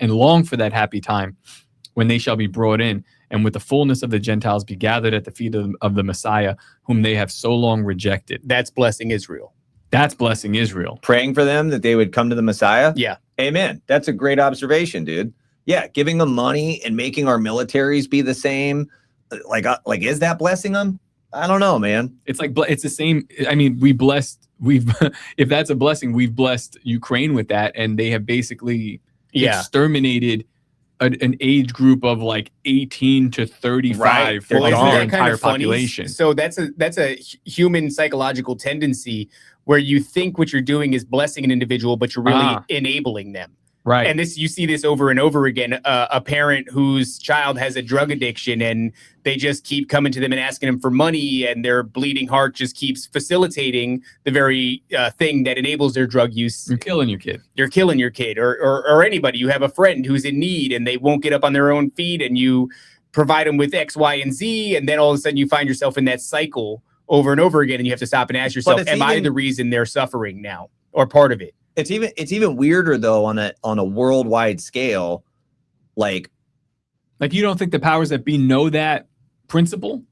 when they shall be brought in, and with the fullness of the Gentiles be gathered at the feet of the Messiah, whom they have so long rejected. That's blessing Israel. That's blessing Israel. Praying for them that they would come to the Messiah? Yeah. Amen. That's a great observation, dude. Yeah, giving them money and making our militaries be the same. Like is that blessing them? I don't know, man. It's like, it's the same. I mean, if that's a blessing, we've blessed Ukraine with that. And they have basically exterminated an age group of like 18 to 35 for their entire population. So that's a human psychological tendency where you think what you're doing is blessing an individual, but you're really enabling them. Right. And you see this over and over again. A parent whose child has a drug addiction and they just keep coming to them and asking them for money, and their bleeding heart just keeps facilitating the very thing that enables their drug use. You're killing your kid. You're killing your kid, or anybody. You have a friend who's in need and they won't get up on their own feet, and you provide them with X, Y, and Z, and then all of a sudden you find yourself in that cycle over and over again, and you have to stop and ask yourself, am I the reason they're suffering now, or part of it? It's even weirder though on a worldwide scale, like you don't think the powers that be know that principle?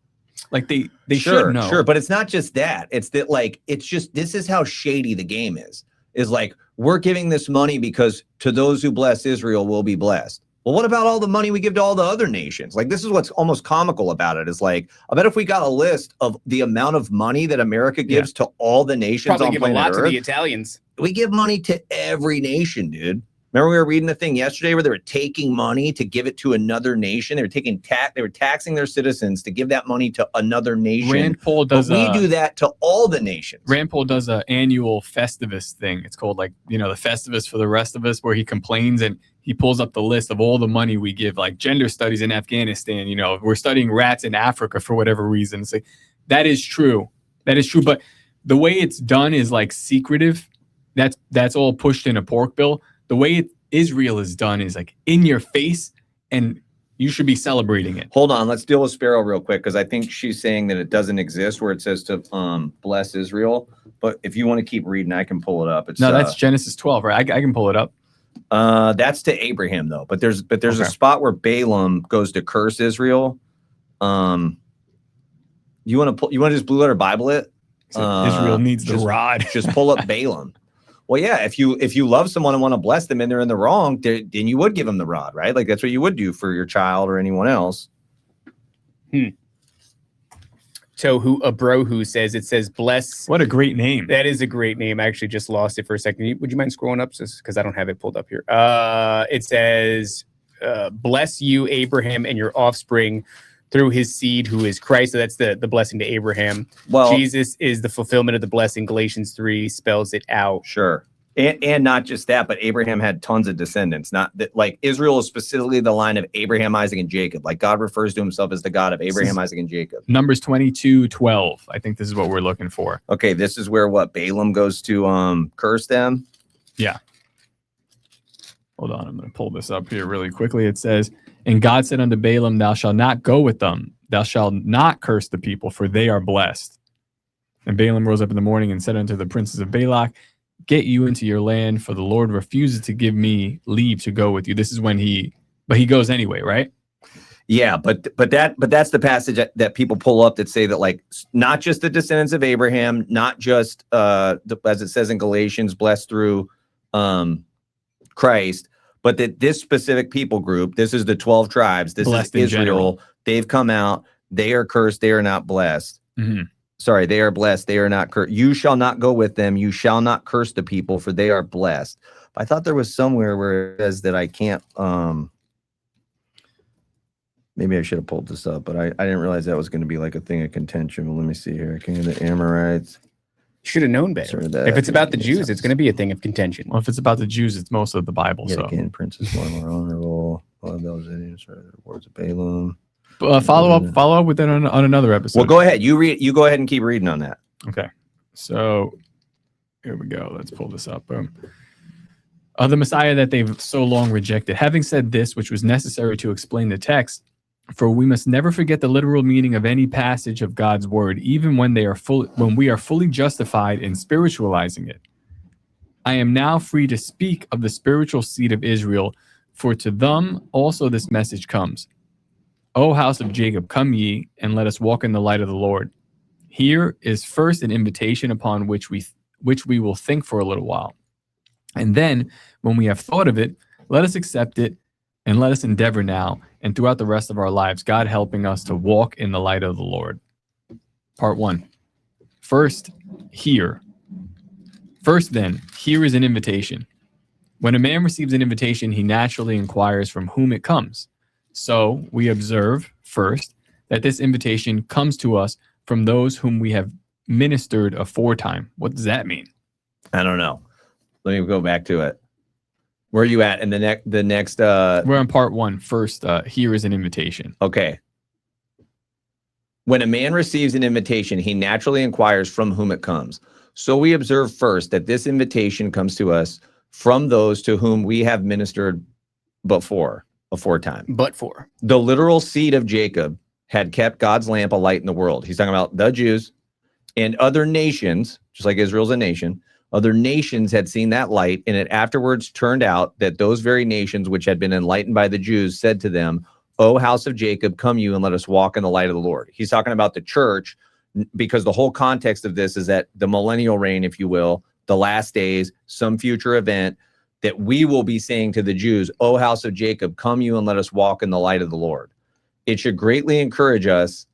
Like they should know. Sure, but it's not just that. It's that it's just, this is how shady the game is like, we're giving this money because to those who bless Israel will be blessed. Well, what about all the money we give to all the other nations? Like, this is what's almost comical about it, is like, I bet if we got a list of the amount of money that America gives to all the nations, probably on give planet a lot Earth, to the Italians. We give money to every nation, dude. Remember we were reading the thing yesterday where they were taking money to give it to another nation. They were taxing their citizens to give that money to another nation. Rand Paul does. But we do that to all the nations. Rand Paul does an annual Festivus thing. It's called the Festivus for the rest of us, where he complains and he pulls up the list of all the money we give, like gender studies in Afghanistan. We're studying rats in Africa for whatever reason. It's like, that is true. That is true. But the way it's done is like secretive. That's all pushed in a pork bill. The way Israel is done is like in your face, and you should be celebrating it. Hold on, let's deal with Sparrow real quick, because I think she's saying that it doesn't exist where it says to bless Israel. But if you want to keep reading, I can pull it up. That's Genesis 12, right? I can pull it up. That's to Abraham though. But there's a spot where Balaam goes to curse Israel. You want to just blue letter Bible it? Israel needs the rod. Just pull up Balaam. Well, yeah, if you love someone and want to bless them and they're in the wrong, then you would give them the rod, right? Like, that's what you would do for your child or anyone else. Tohu Abrohu says bless. What a great name. That is a great name. I actually just lost it for a second. Would you mind scrolling up, because I don't have it pulled up here? It says, bless you, Abraham, and your offspring through his seed, who is Christ. So that's the blessing to Abraham. Well, Jesus is the fulfillment of the blessing. Galatians 3 spells it out. Sure. And not just that, but Abraham had tons of descendants. Not that, like, Israel is specifically the line of Abraham, Isaac, and Jacob. Like, God refers to himself as the God of Abraham, Isaac, and Jacob. Numbers 22:12. I think this is what we're looking for. Okay, this is where Balaam goes to curse them. Yeah. Hold on, I'm going to pull this up here really quickly. It says, and God said unto Balaam, thou shalt not go with them. Thou shalt not curse the people, for they are blessed. And Balaam rose up in the morning and said unto the princes of Balak, get you into your land, for the Lord refuses to give me leave to go with you. This is when he goes anyway, right? Yeah, but that's the passage that people pull up that say that, like, not just the descendants of Abraham, not just as it says in Galatians, blessed through Christ, but that this specific people group, this is the 12 tribes, this blessed is Israel, they've come out, they are cursed, they are not blessed. Mm-hmm. Sorry, they are blessed, they are not cursed. You shall not go with them, you shall not curse the people, for they are blessed. I thought there was somewhere where it says that I can't, maybe I should have pulled this up, but I didn't realize that was going to be like a thing of contention. Well, let me see here. Okay, the Amorites. Should have known better. If it's about the Jews, it's going to be a thing of contention. Well, if it's about the Jews, it's most of the Bible. Yet so again, princes more honorable. All of those idiots are the words of Balaam. Follow up with that on another episode. Well, go ahead. You go ahead and keep reading on that. Okay. So here we go. Let's pull this up. Boom. The Messiah that they've so long rejected. Having said this, which was necessary to explain the text, for we must never forget the literal meaning of any passage of God's word, even when we are fully justified in spiritualizing it. I am now free to speak of the spiritual seed of Israel, for to them also this message comes. O house of Jacob, come ye, and let us walk in the light of the Lord. Here is first an invitation upon which we will think for a little while. And then, when we have thought of it, let us accept it, and let us endeavor now, and throughout the rest of our lives, God helping us to walk in the light of the Lord. Part 1. First, here. First, then, here is an invitation. When a man receives an invitation, he naturally inquires from whom it comes. So, we observe, first, that this invitation comes to us from those whom we have ministered aforetime. What does that mean? I don't know. Let me go back to it. Where are you at? And the next We're on part 1. First, here is an invitation. Okay. When a man receives an invitation, he naturally inquires from whom it comes. So we observe first that this invitation comes to us from those to whom we have ministered aforetime. But for The literal seed of Jacob had kept God's lamp alight in the world. He's talking about the Jews and other nations, just like Israel's a nation. Other nations had seen that light, and it afterwards turned out that those very nations which had been enlightened by the Jews said to them, O house of Jacob, come you and let us walk in the light of the Lord. He's talking about the church, because the whole context of this is that the millennial reign, if you will, the last days, some future event, that we will be saying to the Jews, O house of Jacob, come you and let us walk in the light of the Lord. It should greatly encourage us,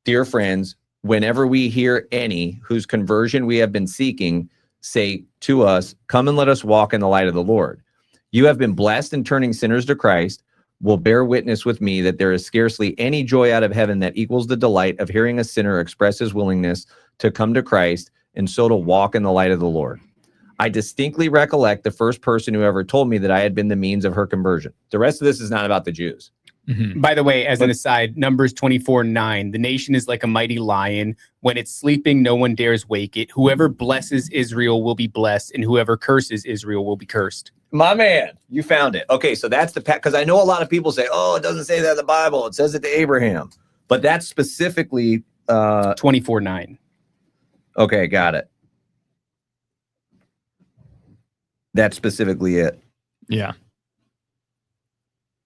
dear friends, whenever we hear any whose conversion we have been seeking say to us, come and let us walk in the light of the Lord. You have been blessed in turning sinners to Christ, will bear witness with me that there is scarcely any joy out of heaven that equals the delight of hearing a sinner express his willingness to come to Christ and so to walk in the light of the Lord. I distinctly recollect the first person who ever told me that I had been the means of her conversion. The rest of this is not about the Jews. Mm-hmm. By the way, as an aside, Numbers 24:9, the nation is like a mighty lion. When it's sleeping, no one dares wake it. Whoever blesses Israel will be blessed, and whoever curses Israel will be cursed. My man, you found it. Okay, so that's the because I know a lot of people say, oh, it doesn't say that in the Bible. It says it to Abraham. But that's specifically 24:9. Okay, got it. That's specifically it. Yeah.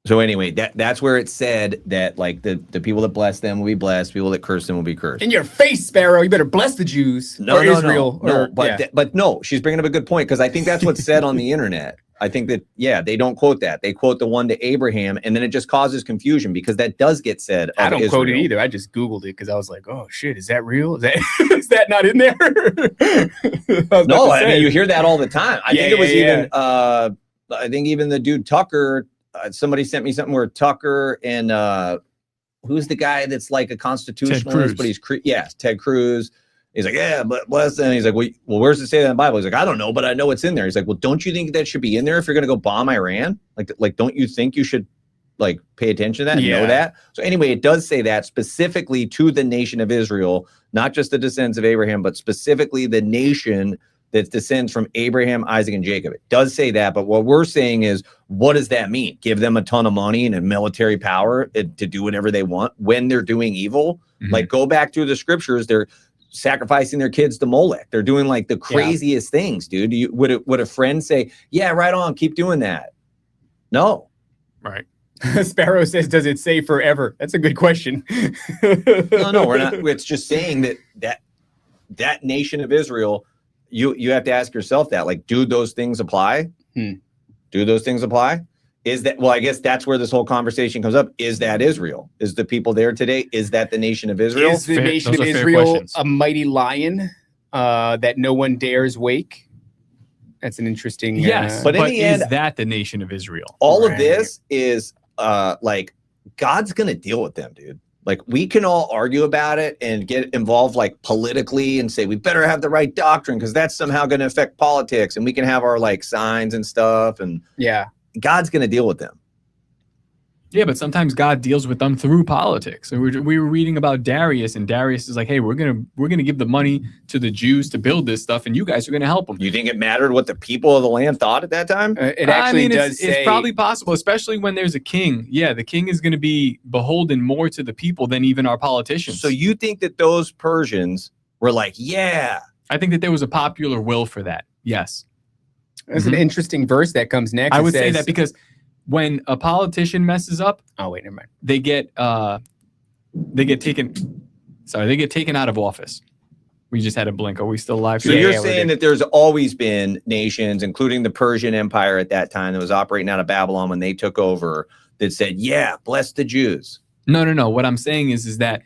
So anyway, that's where it said that like the people that bless them will be blessed, people that curse them will be cursed. In your face, Sparrow. You better bless the Jews or Israel. But no, she's bringing up a good point, because I think that's what's said on the internet. I think that, yeah, they don't quote that. They quote the one to Abraham, and then it just causes confusion because that does get said. I don't quote it either. I just Googled it because I was like, oh shit, is that real? Is that is that not in there? No, I mean, you hear that all the time. I think it was even I think even the dude Tucker, somebody sent me something where Tucker and who's the guy that's like a constitutionalist, but he's Ted Cruz. He's like, yeah, but bless them. He's like, well, where's it say that in the Bible? He's like, I don't know, but I know it's in there. He's like, well, don't you think that should be in there if you're going to go bomb Iran? Like, don't you think you should like pay attention to that and know that? So anyway, it does say that specifically to the nation of Israel, not just the descendants of Abraham, but specifically the nation that descends from Abraham, Isaac, and Jacob. It does say that, but what we're saying is, what does that mean? Give them a ton of money and a military power to do whatever they want when they're doing evil? Mm-hmm. Like, go back through the scriptures. They're sacrificing their kids to Molech. They're doing like the craziest things, dude. Would a friend say, yeah, right on, keep doing that? No. Right. Sparrow says, does it say forever? That's a good question. No, we're not. It's just saying that nation of Israel, you have to ask yourself that, like, do those things apply? Do those things apply? Is that, well, I guess that's where this whole conversation comes up. Is that Israel? Is the people there today? Is that the nation of Israel? Is the nation of Israel a mighty lion that no one dares wake? That's an interesting. Yes, but in the end, is that the nation of Israel? All of this is like, God's going to deal with them, dude. Like, we can all argue about it and get involved like politically and say we better have the right doctrine because that's somehow going to affect politics, and we can have our like signs and stuff, and God's going to deal with them. Yeah, but sometimes God deals with them through politics. And we were reading about Darius, and Darius is like, hey, we're gonna give the money to the Jews to build this stuff, and you guys are gonna help them. You think it mattered what the people of the land thought at that time? It actually does. It's probably possible, especially when there's a king. Yeah, the king is going to be beholden more to the people than even our politicians. So you think that those Persians were like, yeah? I think that there was a popular will for that. Yes. There's an interesting verse that comes next. I would say that because when a politician messes up, never mind. They get taken out of office. We just had a blink. Are we still live? So you're saying that there's always been nations, including the Persian Empire at that time, that was operating out of Babylon when they took over, that said, yeah, bless the Jews. No. What I'm saying is that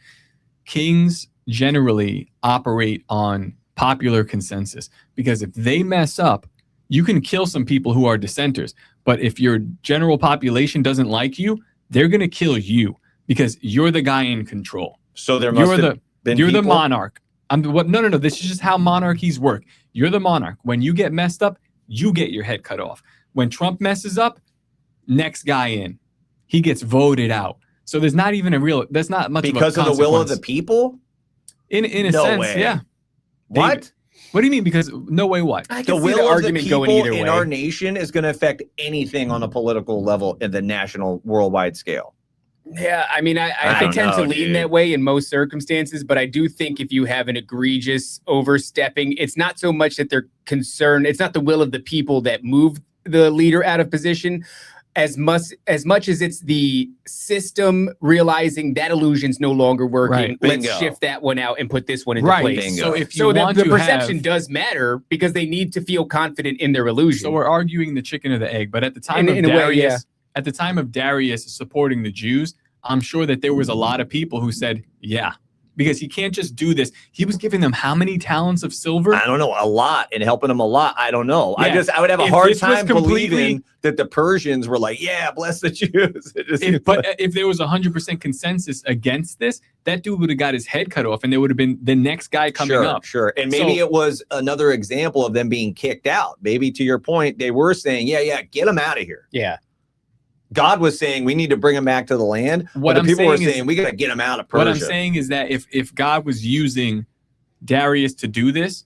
kings generally operate on popular consensus, because if they mess up, you can kill some people who are dissenters. But if your general population doesn't like you, they're going to kill you because you're the guy in control. So there must have been You're the monarch. No. This is just how monarchies work. You're the monarch. When you get messed up, you get your head cut off. when Trump messes up, next guy in. He gets voted out. So there's not even that's not much because of a the will of consequence. the people. In a No sense, way. yeah. What? What do you mean? Because no way what? I The can see will the of the argument going people either in way. our nation is going to affect anything on a political level in the national worldwide scale. Yeah, I mean, I don't tend to know, lean dude. that way in most circumstances, but I do think if you have an egregious overstepping, it's not so much that they're concerned. It's not the will of the people that move the leader out of position, as much as it's the system realizing that illusion's no longer working. Right. Let's Bingo. shift that one out and put this one into Right. place. Bingo. So if you So want the to perception have, does matter because they need to feel confident in their illusion. so we're arguing the chicken or the egg, but at the time of In a way, Darius, yeah. at the time of Darius supporting the Jews, I'm sure that there was a lot of people who said, yeah, because he can't just do this. He was giving them how many talents of silver? I don't know, a lot, and helping them a lot. I don't know. Yeah. I would have a If hard this was time completely- believing that the Persians were like, yeah, bless the Jews. It just seems But like- if there was 100% consensus against this, that dude would have got his head cut off, and there would have been the next guy coming sure, up. Sure. And maybe So- it was another example of them being kicked out. Maybe to your point, they were saying, yeah, get them out of here. yeah. God was saying we need to bring them back to the land. What but the I'm people were saying is- saying we got to get them out of Persia. What I'm saying is that if God was using Darius to do this,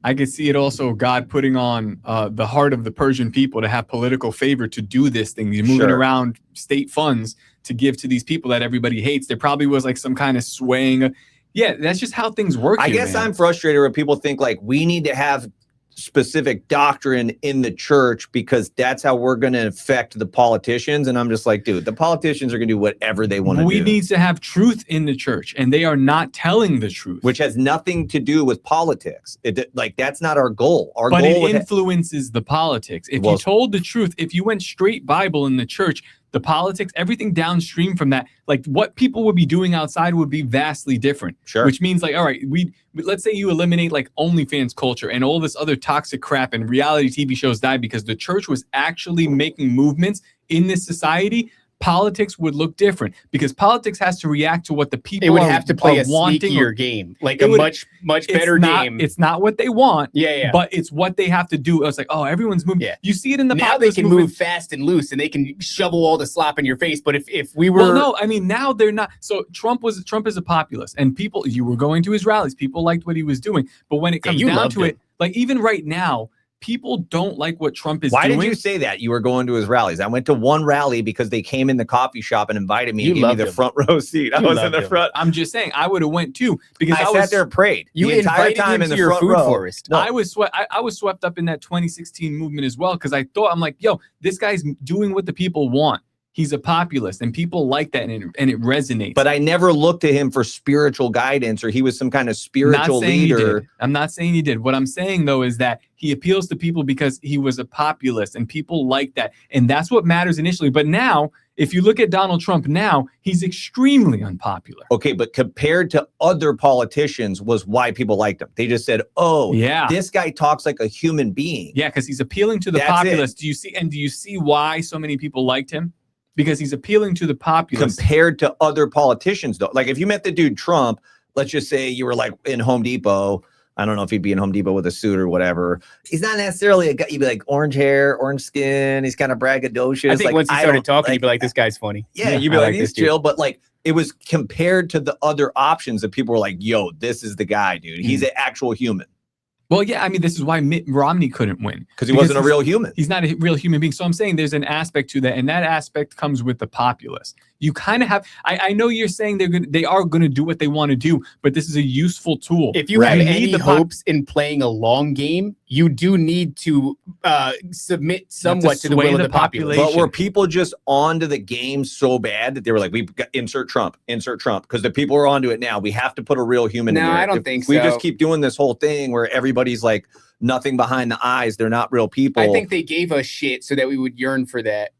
I could see it also God putting on the heart of the Persian people to have political favor to do this thing. You're moving Sure. around state funds to give to these people that everybody hates. There probably was like some kind of swaying. Yeah, that's just how things work. I here, guess man. I'm frustrated when people think like we need to have specific doctrine in the church because that's how we're going to affect the politicians. And I'm just like, dude, the politicians are going to do whatever they want to We do. need to have truth in the church, and they are not telling the truth. Which has nothing to do with politics. Like that's not our goal. Our But goal it influences the politics. If Well- you told the truth, if you went straight Bible in the church, the politics, everything downstream from that, like what people would be doing outside would be vastly different. Sure. Which means like, all right, let's say you eliminate like OnlyFans culture and all this other toxic crap and reality TV shows die because the church was actually making movements in this society. Politics would look different because politics has to react to what the people It would are, have to play are a wanting. sneakier game, like It a would- much better game. It's not what they want. Yeah. But it's what they have to do. It's like, oh, everyone's moving. Yeah. You see it in the Now they populist can movement. move fast and loose, and they can shovel all the slop in your face. But if we were, Well, no, I mean now they're not. So Trump is a populist, and people, you were going to his rallies. People liked what he was doing, but when it Yeah, comes you down loved to him. it, like even right now, people don't like what Trump is Why doing. did you say that? You were going to his rallies. I went to one rally because they came in the coffee shop and invited me You and gave me loved the him. front row seat. I You was in loved the him. front. I'm just saying, I would have went too because I I sat was there and prayed you the entire invited time him in to the your front food row. forest. No, I was swept up in that 2016 movement as well because I thought, I'm like, yo, this guy's doing what the people want. He's a populist, and people like that, and it resonates. but I never looked to him for spiritual guidance or he was some kind of Not spiritual saying he leader. did. I'm not saying he did. What I'm saying though is that he appeals to people because he was a populist and people like that. And that's what matters initially. But now, if you look at Donald Trump now, he's extremely unpopular. Okay, but compared to other politicians was why people liked him. They just said, oh, Yeah. this guy talks like a human being. Yeah, because he's appealing to the That's populace. Do you see why so many people liked him? Because he's appealing to the populace. Compared to other politicians, though. Like if you met the dude Trump, let's just say you were like in Home Depot. I don't know if he'd be in Home Depot with a suit or whatever. He's not necessarily a guy. You'd be like orange hair, orange skin. He's kind of braggadocious. I think like, once he I started don't- talking, like, you'd be like, "This guy's funny." yeah, you'd be I like, this he's dude. chill. But like, it was compared to the other options that people were like, yo, this is the guy, dude. He's an actual human. Well, yeah, I mean, this is why Mitt Romney couldn't win. Because he wasn't a he's- real human. He's not a real human being. So I'm saying there's an aspect to that, and that aspect comes with the populace. You kind of have. I know you're saying they are going to do what they want to do, but this is a useful tool. If you Right. have You need any the hopes in playing a long game, you do need to submit somewhat to the sway will of the the population. But were people just onto the game so bad that they were like, we got insert Trump, because the people are onto it now. We have to put a real human in No, there. I don't If think we so. just keep doing this whole thing where everybody's like nothing behind the eyes. They're not real people. I think they gave us shit so that we would yearn for that.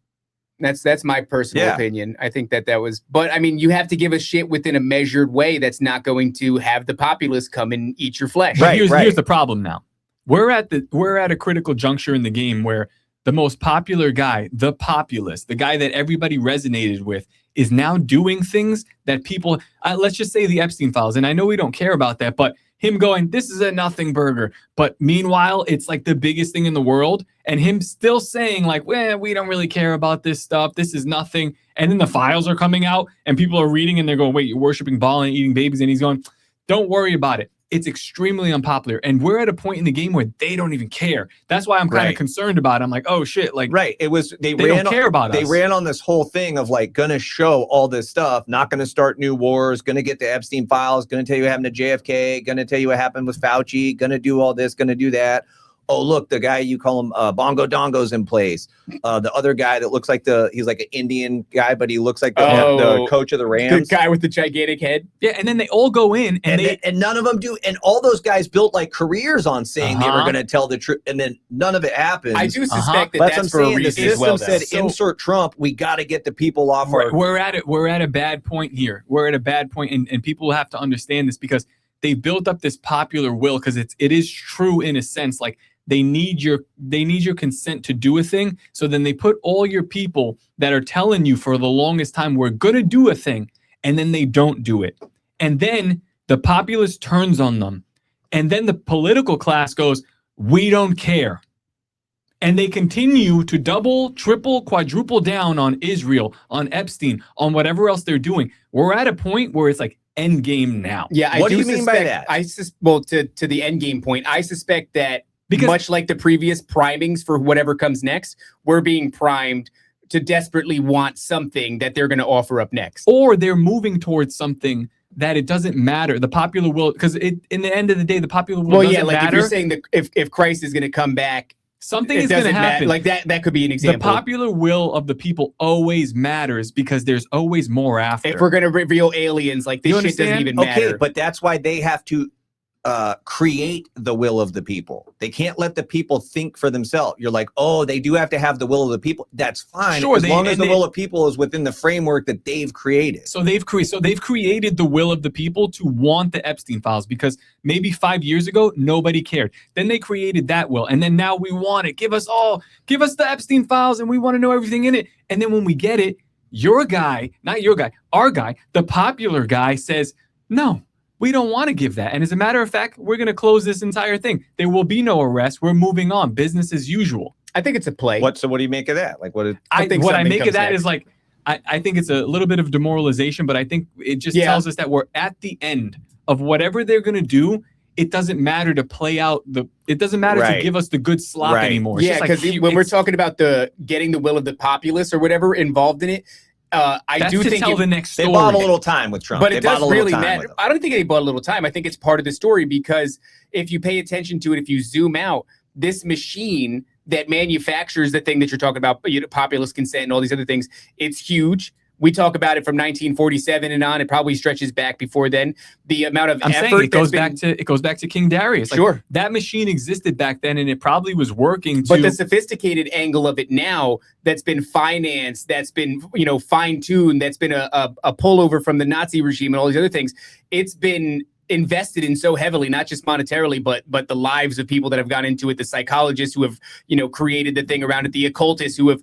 That's my personal Yeah. opinion. I think that was, but I mean, you have to give us shit within a measured way that's not going to have the populace come and eat your flesh. Right. Here's the problem now. We're at a critical juncture in the game where the most popular guy, the populist, the guy that everybody resonated with, is now doing things that people, let's just say the Epstein files. And I know we don't care about that, but him going, this is a nothing burger. But meanwhile, it's like the biggest thing in the world. And him still saying like, well, we don't really care about this stuff. This is nothing. And then the files are coming out and people are reading and they're going, wait, you're worshiping Baal and eating babies. And he's going, don't worry about it. It's extremely unpopular. And we're at a point in the game where they don't even care. That's why I'm kind of concerned about it. I'm like, oh shit. Like, it was, they don't care about us. They ran on this whole thing of like, gonna show all this stuff, not gonna start new wars, gonna get the Epstein files, gonna tell you what happened to JFK, gonna tell you what happened with Fauci, gonna do all this, gonna do that. Oh, look, the guy you call him Bongo Dongo's in place. The other guy that looks like he's like an Indian guy, but he looks like the coach of the Rams. The guy with the gigantic head. Yeah, and then they all go in and none of them do. And all those guys built like careers on saying they were going to tell the truth, and then none of it happens. I do suspect that's for a reason as well. The system said, insert Trump. We got to get the people off We're at a bad point here. We're at a bad point, and people have to understand this because they built up this popular will because it is true in a sense. Like, they need your consent to do a thing. So then they put all your people that are telling you for the longest time, we're going to do a thing. And then they don't do it. And then the populace turns on them. And then the political class goes, we don't care. And they continue to double, triple, quadruple down on Israel, on Epstein, on whatever else they're doing. We're at a point where it's like end game now. Yeah. What do you mean by that? To the end game point, I suspect that because much like the previous primings for whatever comes next, we're being primed to desperately want something that they're going to offer up next. Or they're moving towards something that it doesn't matter. The popular will, because in the end of the day, the popular will doesn't matter. If you're saying that if Christ is going to come back, something is going to happen. Like that could be an example. The popular will of the people always matters because there's always more after. If we're going to reveal aliens, like this shit doesn't even matter. Okay, but that's why they have to create the will of the people. They can't let the people think for themselves. You're like, oh, they do have to have the will of the people. That's fine, sure, as long as the will of people is within the framework that they've created. So they've created the will of the people to want the Epstein files because maybe 5 years ago nobody cared. Then they created that will, and then now we want it. Give us the Epstein files, and we want to know everything in it. And then when we get it, our guy, the popular guy says no. We don't want to give that. And as a matter of fact, we're going to close this entire thing. There will be no arrest. We're moving on. Business as usual. I think it's a play. So what do you make of that? Like what I make of that is like, I think it's a little bit of demoralization, but I think it just tells us that we're at the end of whatever they're going to do. It doesn't matter to play out it doesn't matter to give us the good slop anymore. Yeah, because when we're talking about getting the will of the populace or whatever involved in it, I do think the next story. They bought a little time with Trump, but it does really matter. I don't think they bought a little time. I think it's part of the story because if you pay attention to it, if you zoom out, this machine that manufactures the thing that you're talking about, populist consent and all these other things, it's huge. We talk about it from 1947 and on. It probably stretches back before then. The amount of effort it goes back to King Darius. Sure, like, that machine existed back then, and it probably was working. But the sophisticated angle of it now, that's been financed, that's been fine tuned, that's been a pullover from the Nazi regime and all these other things. It's been invested in so heavily, not just monetarily, but the lives of people that have gone into it, the psychologists who have created the thing around it, the occultists who have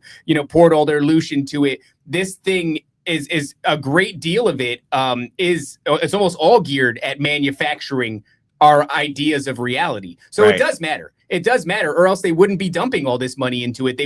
poured all their loot into it. This thing is a great deal of it it's almost all geared at manufacturing our ideas of reality. So It does matter. It does matter, or else they wouldn't be dumping all this money into it.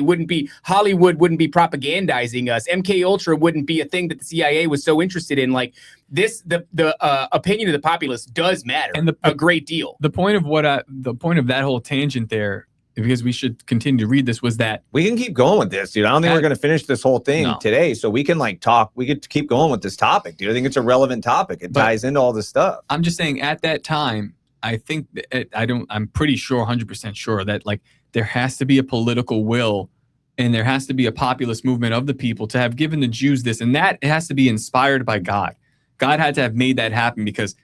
Hollywood wouldn't be propagandizing us. MKUltra wouldn't be a thing that the CIA was so interested in. Like this, the opinion of the populace does matter, and a great deal. The point of that whole tangent there, because we should continue to read this, was that we can keep going with this, dude. I don't think we're going to finish this whole thing today, so we can talk. We could keep going with this topic, dude. I think it's a relevant topic. It ties into all this stuff. I'm just saying, at that time, I think I'm pretty sure, 100% sure that there has to be a political will, and there has to be a populist movement of the people to have given the Jews this, and that it has to be inspired by God. God had to have made that happen because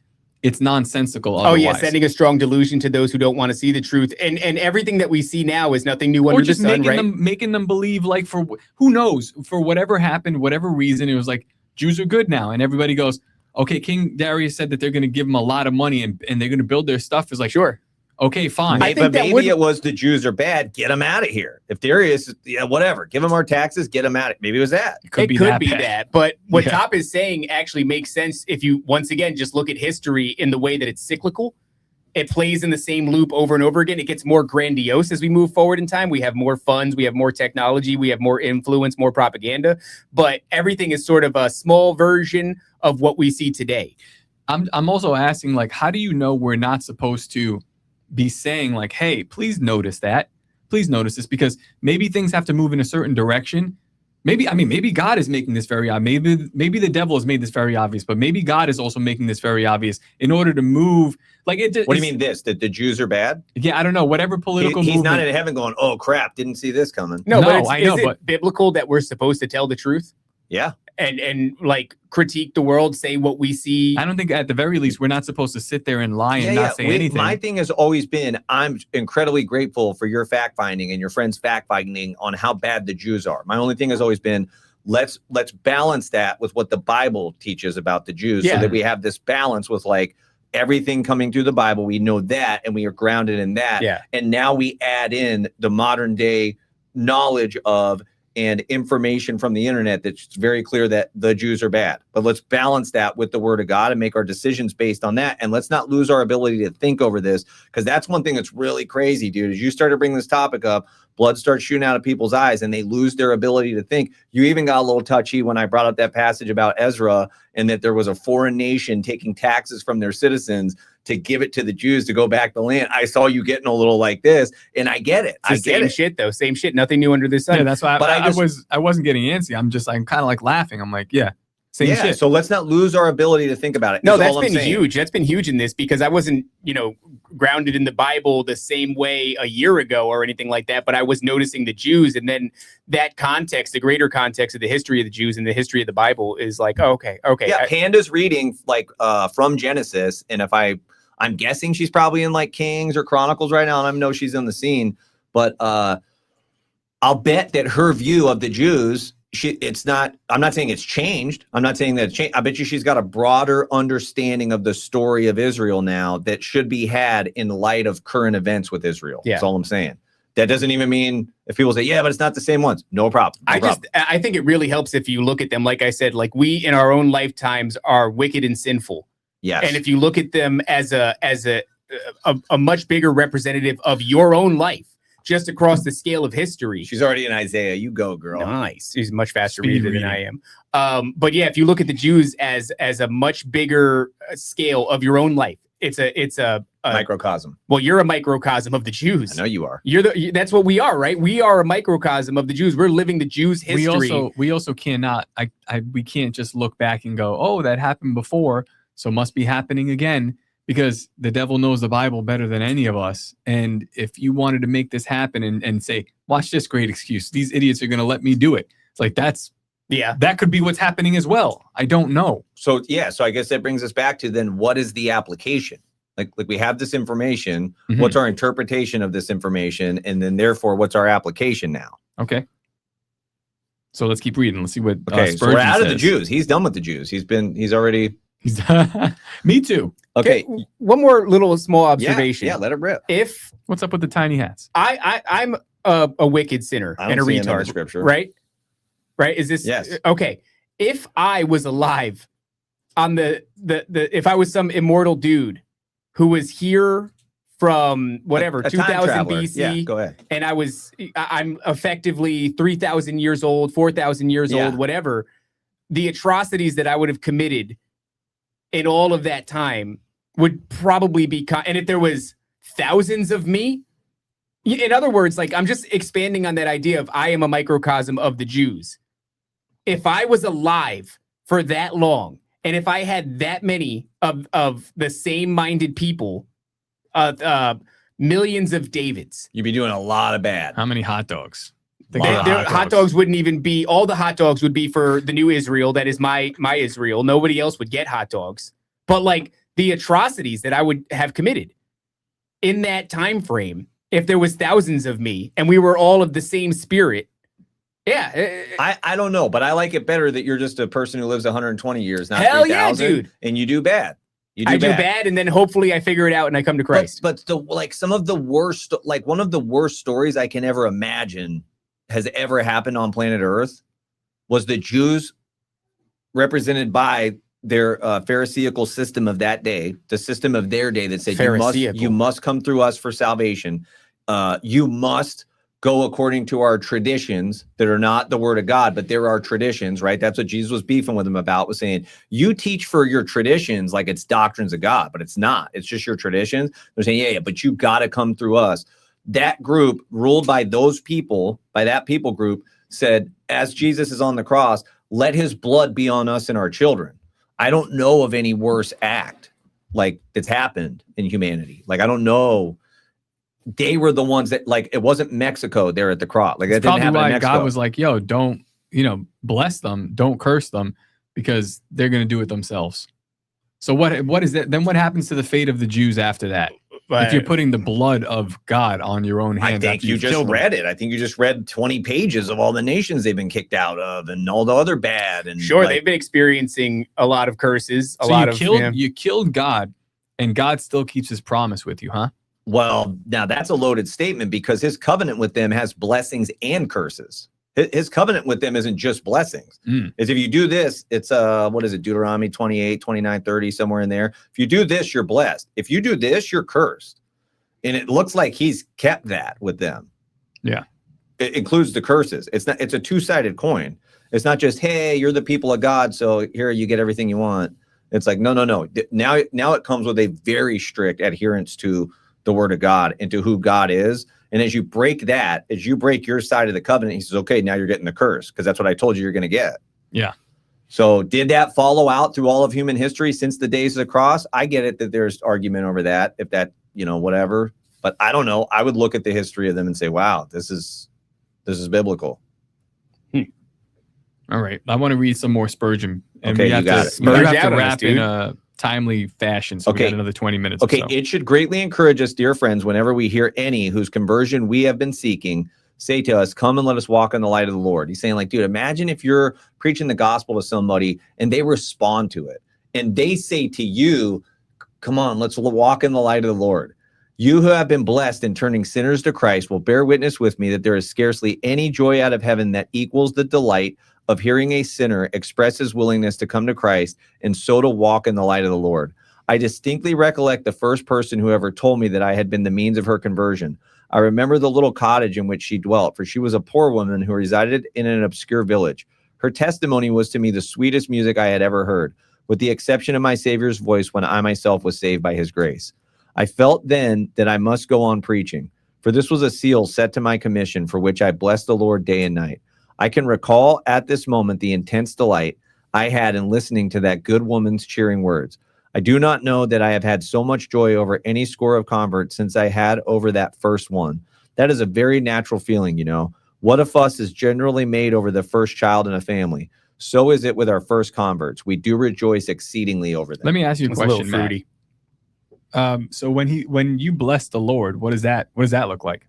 it's nonsensical otherwise. Oh yeah, sending a strong delusion to those who don't want to see the truth, and everything that we see now is nothing new under the sun, right? Making them believe, for who knows, for whatever happened, whatever reason, it was like Jews are good now, and everybody goes, okay, King Darius said that they're going to give them a lot of money and they're going to build their stuff. Is like, sure, okay, fine. But maybe it was the Jews are bad. Get them out of here. If Darius, whatever, give them our taxes, get them out. Maybe it was that. It could be that. But what Top is saying actually makes sense if you, once again, just look at history in the way that it's cyclical. it plays in the same loop over and over again. It gets more grandiose as we move forward in time. We have more funds, we have more technology, we have more influence, more propaganda, but everything is sort of a small version of what we see today. I'm also asking, like, how do you know we're not supposed to be saying, like, hey, please notice that, please notice this, because maybe things have to move in a certain direction. Maybe God is making this very obvious. Maybe the devil has made this very obvious, but maybe God is also making this very obvious in order to move. Like, it. What do you mean this? That the Jews are bad? Yeah, I don't know. Whatever political he's movement. not in heaven going, oh crap, didn't see this coming. No, but I know, is it but biblical that we're supposed to tell the truth? Yeah. And like critique the world, say what we see. I don't think at the very least we're not supposed to sit there and lie and not say anything. My thing has always been, I'm incredibly grateful for your fact finding and your friends fact finding on how bad the Jews are. My only thing has always been, let's balance that with what the Bible teaches about the Jews, so that we have this balance with like everything coming through the Bible. We know that, and we are grounded in that. Yeah. And now we add in the modern day knowledge of and information from the internet that's very clear that the Jews are bad. But let's balance that with the word of God and make our decisions based on that. And let's not lose our ability to think over this, because that's one thing that's really crazy, dude. As you start to bring this topic up, blood starts shooting out of people's eyes and they lose their ability to think. You even got a little touchy when I brought up that passage about Ezra and that there was a foreign nation taking taxes from their citizens to give it to the Jews to go back the land. I saw you getting a little like this, and I get it. It's the same shit though. Same shit. Nothing new under the sun. Yeah, that's why. But I wasn't getting antsy. I'm kind of like laughing. I'm like, yeah, same shit. So let's not lose our ability to think about it. No, that's been huge. That's been huge in this, because I wasn't, grounded in the Bible the same way a year ago or anything like that. But I was noticing the Jews, and then that context, the greater context of the history of the Jews and the history of the Bible is like, okay. Yeah, Panda's reading like from Genesis, and if I'm guessing she's probably in like Kings or Chronicles right now, and I know she's on the scene, but I'll bet that her view of the Jews, I'm not saying it's changed. I'm not saying that it's changed. I bet you she's got a broader understanding of the story of Israel now that should be had in light of current events with Israel. Yeah. That's all I'm saying. That doesn't even mean if people say, yeah, but it's not the same ones. No problem. I think it really helps if you look at them. Like I said, like we in our own lifetimes are wicked and sinful. Yes. And if you look at them as a much bigger representative of your own life, just across the scale of history. She's already in Isaiah. You go, girl. Nice. She's a much faster reader than I am. But yeah, if you look at the Jews as a much bigger scale of your own life, it's a microcosm. Well, you're a microcosm of the Jews. I know you are. That's what we are, right? We are a microcosm of the Jews. We're living the Jews' history. We also cannot. We can't just look back and go, oh, that happened before, so must be happening again, because the devil knows the Bible better than any of us. And if you wanted to make this happen and say, watch this great excuse, these idiots are going to let me do it. It's like, that could be what's happening as well. I don't know. So I guess that brings us back to then, what is the application? Like we have this information. Mm-hmm. What's our interpretation of this information? And then therefore, what's our application now? Okay. So let's keep reading. Let's see what Spurgeon so we're out of the Jews. He's done with the Jews. He's already. Me too. Okay. One more little small observation. Yeah, let it rip. What's up with the tiny hats? I'm a wicked sinner and a retard. Scripture. Right? Is this yes? Okay. If I was alive on if I was some immortal dude who was here from whatever 2000 BC, yeah, go ahead. And I'm effectively 3,000 years old, 4,000 years old, whatever. The atrocities that I would have committed in all of that time would probably be, and if there was thousands of me, in other words, like I'm just expanding on that idea of I am a microcosm of the Jews. If I was alive for that long, and if I had that many of the same minded people, millions of Davids, you'd be doing a lot of bad. How many hot dogs? Hot dogs wouldn't even be, all the hot dogs would be for the new Israel. That is my Israel. Nobody else would get hot dogs. But like the atrocities that I would have committed in that time frame, if there was thousands of me and we were all of the same spirit. Yeah. I don't know, but I like it better that you're just a person who lives 120 years, not 3,000. Yeah, dude. And you do bad. I do bad, and then hopefully I figure it out and I come to Christ. But some of the worst, like one of the worst stories I can ever imagine has ever happened on planet Earth was the Jews represented by Pharisaical system of that day, the system of their day that said you must come through us for salvation. You must go according to our traditions that are not the word of God, but there are traditions, right? That's what Jesus was beefing with them about, was saying, you teach for your traditions like it's doctrines of God, but it's not. It's just your traditions. They're saying, yeah, but you got to come through us. That group, ruled by those people, by that people group, said, as Jesus is on the cross, let his blood be on us and our children. I don't know of any worse act like that's happened in humanity. Like, I don't know. They were the ones that, like, it wasn't Mexico there at the cross. Like, that didn't happen in Mexico. God was like, yo, don't, bless them, don't curse them, because they're going to do it themselves. So what is that? Then what happens to the fate of the Jews after that? If you're putting the blood of God on your own hands. I think you just read it. I think you just read 20 pages of all the nations they've been kicked out of and all the other bad. And sure, they've been experiencing a lot of curses. You killed God, and God still keeps his promise with you, huh? Well, now that's a loaded statement, because his covenant with them has blessings and curses. His covenant with them isn't just blessings. It's if you do this, it's what is it? Deuteronomy 28, 29, 30, somewhere in there. If you do this, you're blessed. If you do this, you're cursed. And it looks like he's kept that with them. Yeah. It includes the curses. It's a two-sided coin. It's not just, hey, you're the people of God, so here you get everything you want. It's like, no. Now it comes with a very strict adherence to the word of God and to who God is. And as you break your side of the covenant, he says, okay, now you're getting the curse, because that's what I told you you're going to get. Yeah. So did that follow out through all of human history since the days of the cross? I get it that there's argument over that, if that, whatever. But I don't know. I would look at the history of them and say, wow, this is biblical. All right. I want to read some more Spurgeon. And okay, we have to wrap in a timely fashion, so we got another 20 minutes. Okay, it should greatly encourage us, dear friends, whenever we hear any whose conversion we have been seeking say to us, come and let us walk in the light of the Lord. He's saying, like, dude, imagine if you're preaching the gospel to somebody and they respond to it and they say to you, come on, let's walk in the light of the Lord. You who have been blessed in turning sinners to Christ will bear witness with me that there is scarcely any joy out of heaven that equals the delight of hearing a sinner express his willingness to come to Christ and so to walk in the light of the Lord. I distinctly recollect the first person who ever told me that I had been the means of her conversion. I remember the little cottage in which she dwelt, for she was a poor woman who resided in an obscure village. Her testimony was to me the sweetest music I had ever heard, with the exception of my Savior's voice when I myself was saved by his grace. I felt then that I must go on preaching, for this was a seal set to my commission, for which I blessed the Lord day and night. I can recall at this moment the intense delight I had in listening to that good woman's cheering words. I do not know that I have had so much joy over any score of converts since I had over that first one. That is a very natural feeling, What a fuss is generally made over the first child in a family. So is it with our first converts. We do rejoice exceedingly over them. Let me ask you a question, Matt. So when you bless the Lord, what does that look like?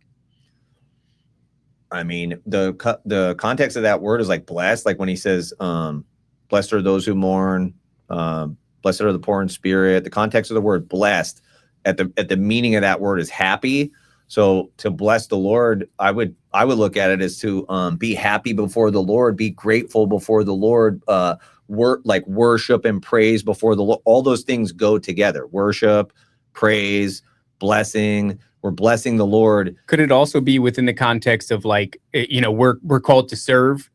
I mean, the context of that word is like blessed, like when he says, blessed are those who mourn, blessed are the poor in spirit. The context of the word blessed at the meaning of that word is happy. So to bless the Lord, I would look at it as to be happy before the Lord, be grateful before the Lord, worship and praise before the Lord. All those things go together. Worship, praise, blessing. We're blessing the Lord. Could it also be within the context of we're called to serve,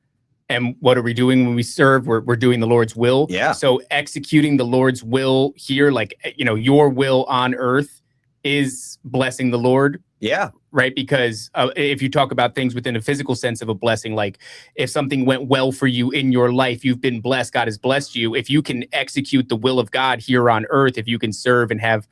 and what are we doing when we serve? We're doing the Lord's will. Yeah. So executing the Lord's will here, your will on earth is blessing the Lord. Yeah. Right. Because if you talk about things within a physical sense of a blessing, like if something went well for you in your life, you've been blessed, God has blessed you. If you can execute the will of God here on earth, if you can serve and have,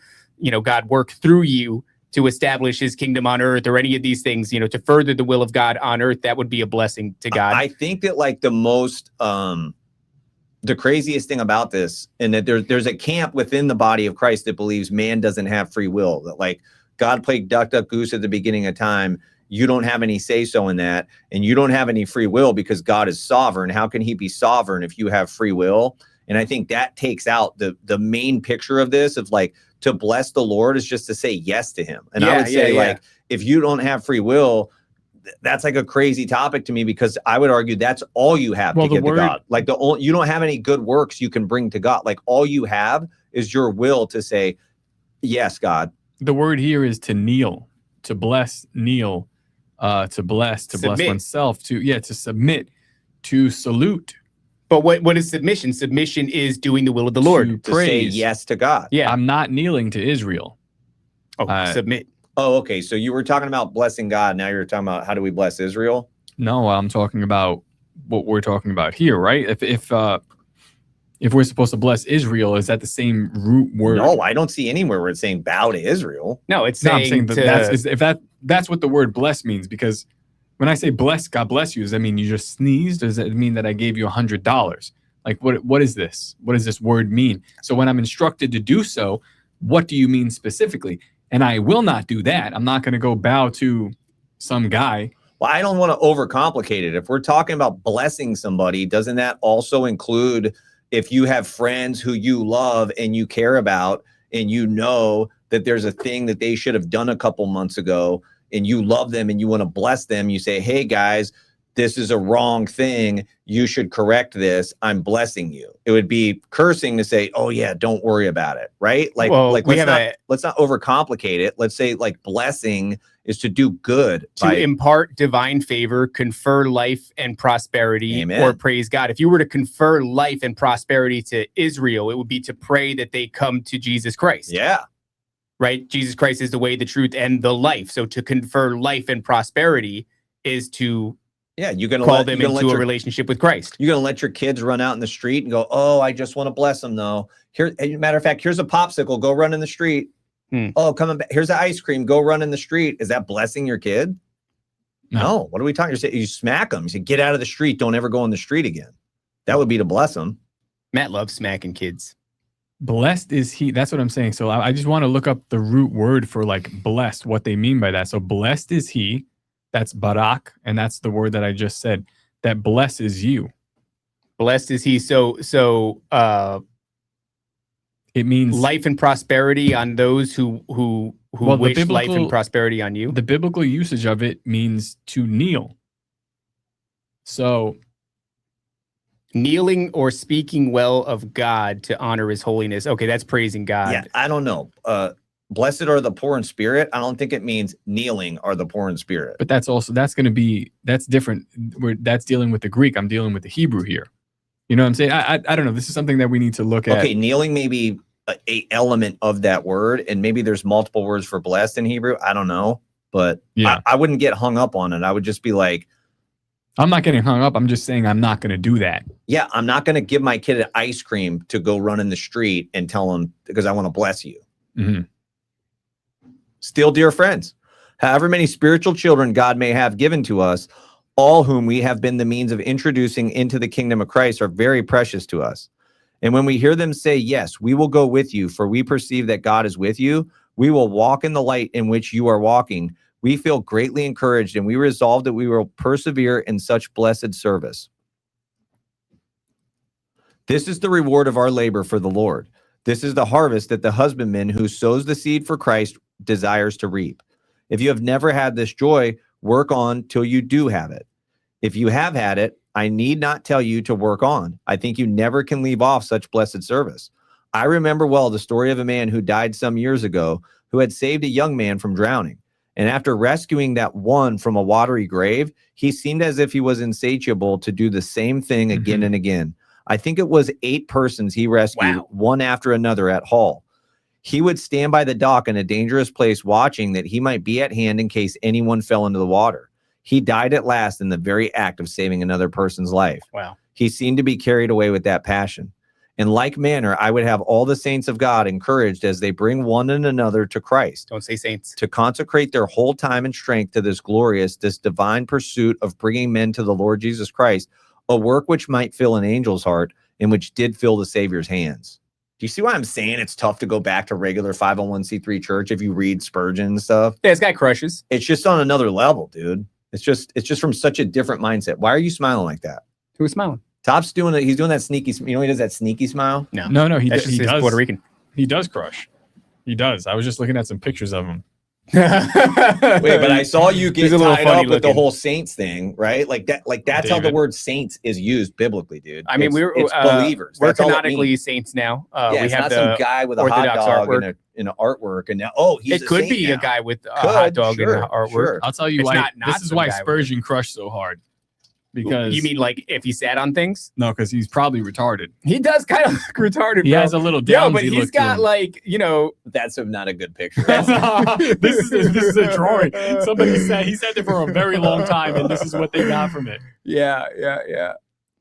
God work through you to establish his kingdom on earth, or any of these things, to further the will of God on earth, that would be a blessing to God. I think that the most, the craziest thing about this, and that there's a camp within the body of Christ that believes man doesn't have free will, that God played duck, duck, goose at the beginning of time. You don't have any say-so in that, and you don't have any free will because God is sovereign. How can he be sovereign if you have free will? And I think that takes out the main picture of this, of to bless the Lord is just to say yes to him. And I would say if you don't have free will, that's like a crazy topic to me, because I would argue that's all you have to get to God. Like you don't have any good works you can bring to God. Like all you have is your will to say, yes, God. The word here is to kneel, to bless, kneel, to bless oneself, to submit, to salute. But what is submission? Submission is doing the will of the Lord. To say yes to God. Yeah. I'm not kneeling to Israel. Submit. Oh, okay. So you were talking about blessing God. Now you're talking about how do we bless Israel? No, I'm talking about what we're talking about here, right? If we're supposed to bless Israel, is that the same root word? No, I don't see anywhere where it's saying bow to Israel. No, it's saying, I'm saying that's what the word bless means, because when I say bless, God bless you, does that mean you just sneezed? Does that mean that I gave you $100? Like, what is this? What does this word mean? So when I'm instructed to do so, what do you mean specifically? And I will not do that. I'm not going to go bow to some guy. Well, I don't want to overcomplicate it. If we're talking about blessing somebody, doesn't that also include if you have friends who you love and you care about, and you know that there's a thing that they should have done a couple months ago, and you love them and you want to bless them, you say, hey guys, this is a wrong thing. You should correct this. I'm blessing you. It would be cursing to say, oh yeah, don't worry about it. Right? Like, let's not overcomplicate it. Let's say like blessing is to do good. To impart divine favor, confer life and prosperity. Amen. Or praise God. If you were to confer life and prosperity to Israel, it would be to pray that they come to Jesus Christ. Yeah. Right? Jesus Christ is the way, the truth, and the life. So to confer life and prosperity is to you're going to call them into a relationship with Christ. You're going to let your kids run out in the street and go, oh, I just want to bless them though. Here, matter of fact, here's a popsicle, go run in the street. Oh, coming back. Here's the ice cream, go run in the street. Is that blessing your kid? No. What are we talking? You smack them. You say, get out of the street. Don't ever go on the street again. That would be to bless them. Matt loves smacking kids. Blessed is he. That's what I'm saying. So I just want to look up the root word for like blessed, what they mean by that. So blessed is he. That's barak. And that's the word that I just said, that blesses you. Blessed is he. So it means life and prosperity on those who wish life and prosperity on you. The biblical usage of it means to kneel. So kneeling or speaking well of God to honor his holiness. Okay, that's praising God. Yeah, I don't know. Blessed are the poor in spirit. I don't think it means kneeling are the poor in spirit. But that's different. That's dealing with the Greek. I'm dealing with the Hebrew here. You know what I'm saying? I don't know. This is something that we need to look at. Okay, kneeling may be a element of that word, and maybe there's multiple words for blessed in Hebrew. I don't know, but yeah, I wouldn't get hung up on it. I would just be like, I'm not getting hung up. I'm just saying I'm not going to do that. Yeah, I'm not going to give my kid an ice cream to go run in the street and tell him because I want to bless you. Mm-hmm. Still, dear friends, however many spiritual children God may have given to us, all whom we have been the means of introducing into the kingdom of Christ are very precious to us. And when we hear them say, yes, we will go with you, for we perceive that God is with you, we will walk in the light in which you are walking. We feel greatly encouraged, and we resolve that we will persevere in such blessed service. This is the reward of our labor for the Lord. This is the harvest that the husbandman who sows the seed for Christ desires to reap. If you have never had this joy, work on till you do have it. If you have had it, I need not tell you to work on. I think you never can leave off such blessed service. I remember well the story of a man who died some years ago who had saved a young man from drowning. And after rescuing that one from a watery grave, he seemed as if he was insatiable to do the same thing again and again. I think it was 8 persons he rescued, one after another at Hull. He would stand by the dock in a dangerous place watching that he might be at hand in case anyone fell into the water. He died at last in the very act of saving another person's life. Wow. He seemed to be carried away with that passion. In like manner, I would have all the saints of God encouraged as they bring one and another to Christ. Don't say saints. To consecrate their whole time and strength to this divine pursuit of bringing men to the Lord Jesus Christ, a work which might fill an angel's heart and which did fill the Savior's hands. Do you see why I'm saying it's tough to go back to regular 501c3 church if you read Spurgeon and stuff? Yeah, this guy crushes. It's just on another level, dude. It's just from such a different mindset. Why are you smiling like that? Who's smiling? Top's doing it. He's doing that sneaky. You know, he does that sneaky smile. No. He does. Puerto Rican. He does crush. He does. I was just looking at some pictures of him. Wait, but I saw you get He's a little tied funny up with the looking. whole saints thing, right? Like that's how the David. word saints is used biblically, dude. I mean, it's believers. we're That's all it canonically means. saints now. Yeah, We it's have not the some guy with a hot Orthodox dog artwork. in an artwork, and now he's It a could saint be now. a guy with a Could, hot dog sure, in the artwork. sure. I'll tell you It's why. not This is some why guy with Spurgeon crushed so hard. Because You mean like if he sat on things? no, because he's probably retarded. He does kind of look retarded, He bro. has a little Yo, downsy but he's look to got him. like, you know, That's not a good picture. this is a drawing. Somebody said he said it for a very long time, and this is what they got from it. yeah.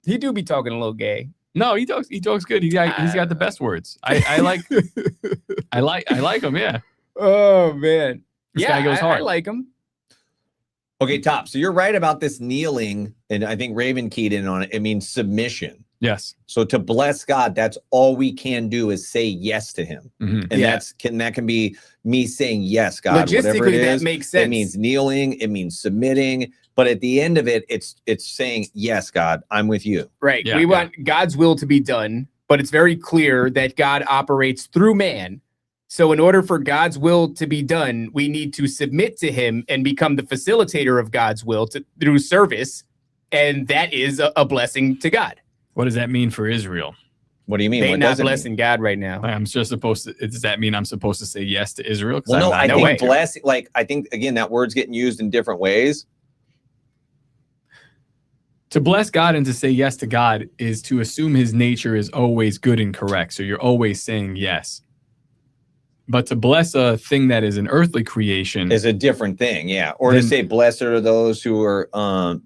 He do be talking a little gay. No, he talks good. He's got the best words. I like him. Yeah, Oh man. This guy goes I hard. like him. Okay, Top. So you're right about this kneeling, and I think Raven keyed in on it. It means submission. yes. So to bless God, that's all we can do is say yes to Him, Mhm. and Yeah. that can be me saying yes, God. Whatever it Logistically, that is. makes sense. It means kneeling. It means submitting. But at the end of it, it's saying yes, God. I'm with you. Right. Yeah, We want God's will to be done, but it's very clear that God operates through man. So in order for God's will to be done, we need to submit to him and become the facilitator of God's will through service. And that is a blessing to God. What does that mean for Israel? What do you mean? They're What not does it mean? blessing God right now. I'm just supposed to. Does that mean I'm supposed to say yes to Israel? 'Cause Well, no, I No think way. blessing. Like I think again, that word's getting used in different ways. To bless God and to say yes to God is to assume His nature is always good and correct. So you're always saying yes. But to bless a thing that is an earthly creation Is a different thing, yeah. Or to Then- say, "Blessed are those who are,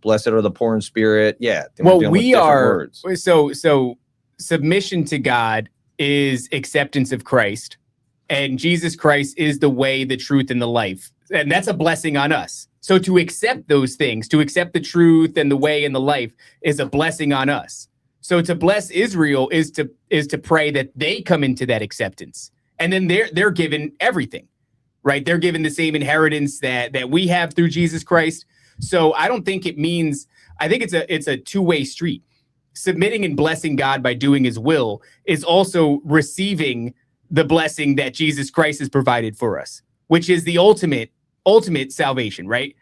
blessed are the poor in spirit." Yeah. then we're Well, dealing with we different are words. so submission to God is acceptance of Christ, and Jesus Christ is the way, the truth, and the life, and that's a blessing on us. So to accept those things, to accept the truth and the way and the life, is a blessing on us. So to bless Israel is to pray that they come into that acceptance, and then they're given everything, right? They're given the same inheritance that we have through Jesus Christ. So I don't think it means. I think it's a two-way street. Submitting and blessing God by doing his will is also receiving the blessing that Jesus Christ has provided for us, which is the ultimate salvation, right?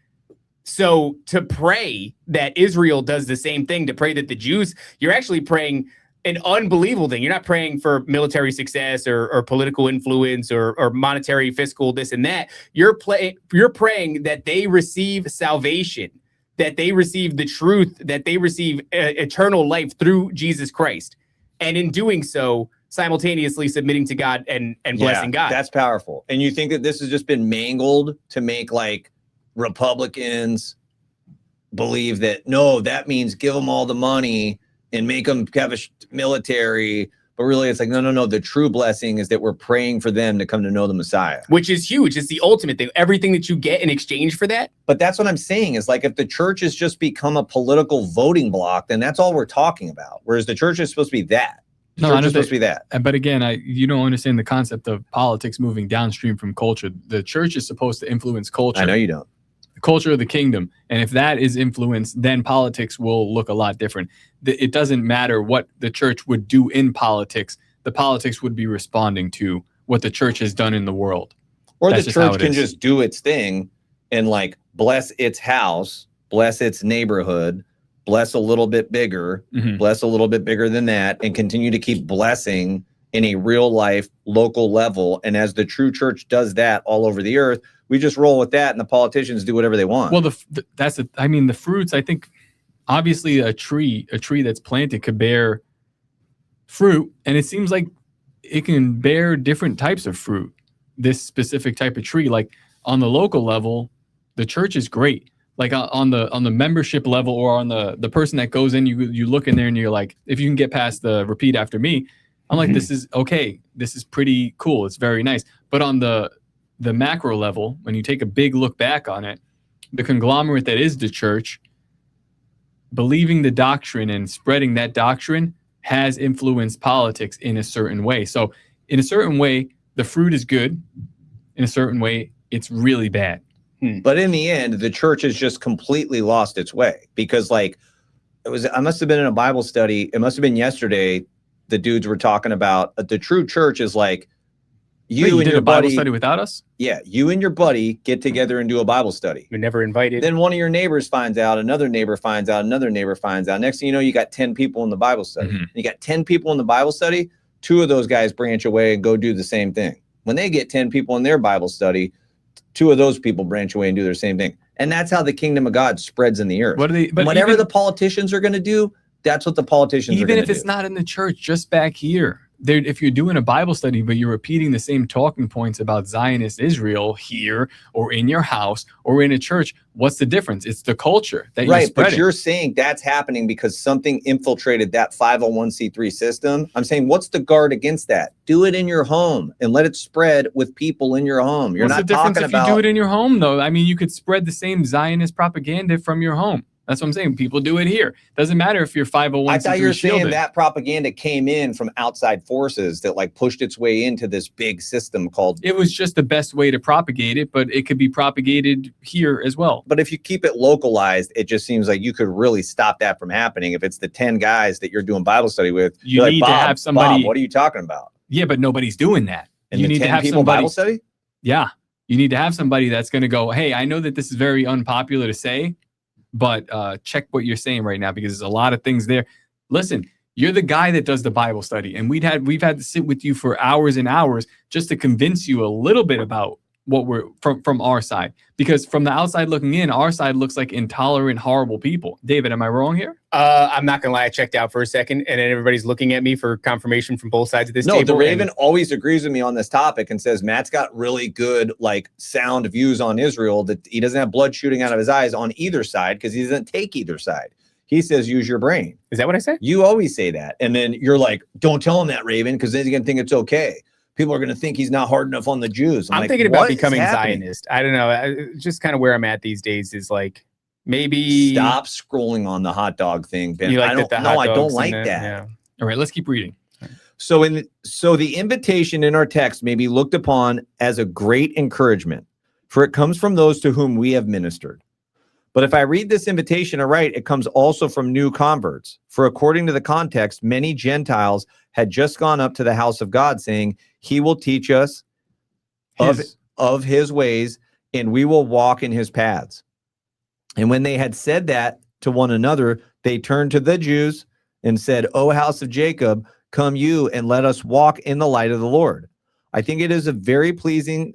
So to pray that Israel does the same thing, to pray that the Jews, you're actually praying an unbelievable thing. You're not praying for military success or political influence or monetary, fiscal, this and that. You're praying that they receive salvation, that they receive the truth, that they receive eternal life through Jesus Christ. And in doing so, simultaneously submitting to God and blessing God. That's powerful. And you think that this has just been mangled to make like Republicans believe that, no, that means give them all the money and make them have a military. But really, it's like, no. The true blessing is that we're praying for them to come to know the Messiah. Which is huge. It's the ultimate thing. Everything that you get in exchange for that. But that's what I'm saying is like, if the church has just become a political voting block, then that's all we're talking about. Whereas the church is supposed to be that. The No, church I is know supposed to be that. But again, you don't understand the concept of politics moving downstream from culture. The church is supposed to influence culture. I know you don't. The culture of the kingdom. And if that is influenced, then politics will look a lot different. It doesn't matter what the church would do in politics. The politics would be responding to what the church has done in the world. Or That's the just how church it can is. just do its thing and like bless its house, bless its neighborhood, bless a little bit bigger, Mhm. bless a little bit bigger than that, and continue to keep blessing in a real life local level. And as the true church does that all over the earth, we just roll with that and the politicians do whatever they want. Well, the fruits, I think, obviously a tree that's planted could bear fruit, and it seems like it can bear different types of fruit. This specific type of tree, like on the local level, the church is great. Like on the membership level or on the person that goes in, you look in there and you're like, if you can get past the repeat after me, I'm like, this is okay. This is pretty cool. It's very nice. But on the macro level, when you take a big look back on it, the conglomerate that is the church, believing the doctrine and spreading that doctrine has influenced politics in a certain way. So in a certain way, the fruit is good. In a certain way, it's really bad. But in the end, the church has just completely lost its way because like I must have been in a Bible study. It must have been yesterday. The dudes were talking about the true church is like You and did your a Bible buddy study without us? Yeah, you and your buddy get together and do a Bible study. We're never invited. Then one of your neighbors finds out, another neighbor finds out, another neighbor finds out. Next thing you know, you got 10 people in the Bible study. Mm-hmm. You got 10 people in the Bible study, 2 of those guys branch away and go do the same thing. When they get 10 people in their Bible study, 2 of those people branch away and do their same thing. And that's how the kingdom of God spreads in the earth. What are they? But whatever the politicians are going to do, that's what the politicians are going to do. Even if it's not in the church, just back here, if you're doing a Bible study, but you're repeating the same talking points about Zionist Israel here or in your house or in a church, what's the difference? It's the culture that you're spreading. But you're saying that's happening because something infiltrated that 501c3 system. I'm saying, what's the guard against that? Do it in your home and let it spread with people in your home. You're What's not the difference talking if about you do it in your home, though? I mean, you could spread the same Zionist propaganda from your home. That's what I'm saying. People do it here. Doesn't matter if you're 501c3 I thought you were saying shielded. that propaganda came in from outside forces that like pushed its way into this big system called. It was just the best way to propagate it, but it could be propagated here as well. But if you keep it localized, it just seems like you could really stop that from happening. If it's the 10 guys that you're doing Bible study with, You need to have somebody. Bob, what are you talking about? Yeah, but nobody's doing that. And You the need to 10 have people somebody. Bible study? Yeah, you need to have somebody that's going to go, hey, I know that this is very unpopular to say, but check what you're saying right now because there's a lot of things there. Listen, you're the guy that does the Bible study, and we've had to sit with you for hours and hours just to convince you a little bit about what we're from our side. Because from the outside looking in, our side looks like intolerant, horrible people. David, am I wrong here? I'm not gonna lie, I checked out for a second, and then everybody's looking at me for confirmation from both sides of this table. No, the Raven always agrees with me on this topic and says Matt's got really good, like, sound views on Israel, that he doesn't have blood shooting out of his eyes on either side because he doesn't take either side. He says, use your brain. Is that what I said? You always say that. And then you're like, don't tell him that, Raven, because then he's going to think it's okay. People are going to think he's not hard enough on the Jews. I'm like, thinking about what is becoming happening? Zionist. I don't know. Just kind of where I'm at these days is like, maybe Stop scrolling on the hot dog thing, Ben. You like I don't, that the no, hot I don't dogs like and that. Yeah. All right, let's keep reading. So the invitation in our text may be looked upon as a great encouragement, for it comes from those to whom we have ministered. But if I read this invitation aright, it comes also from new converts. For according to the context, many Gentiles had just gone up to the house of God, saying, he will teach us of his ways, and we will walk in his paths. And when they had said that to one another, they turned to the Jews and said, O house of Jacob, come you and let us walk in the light of the Lord. I think it is very pleasing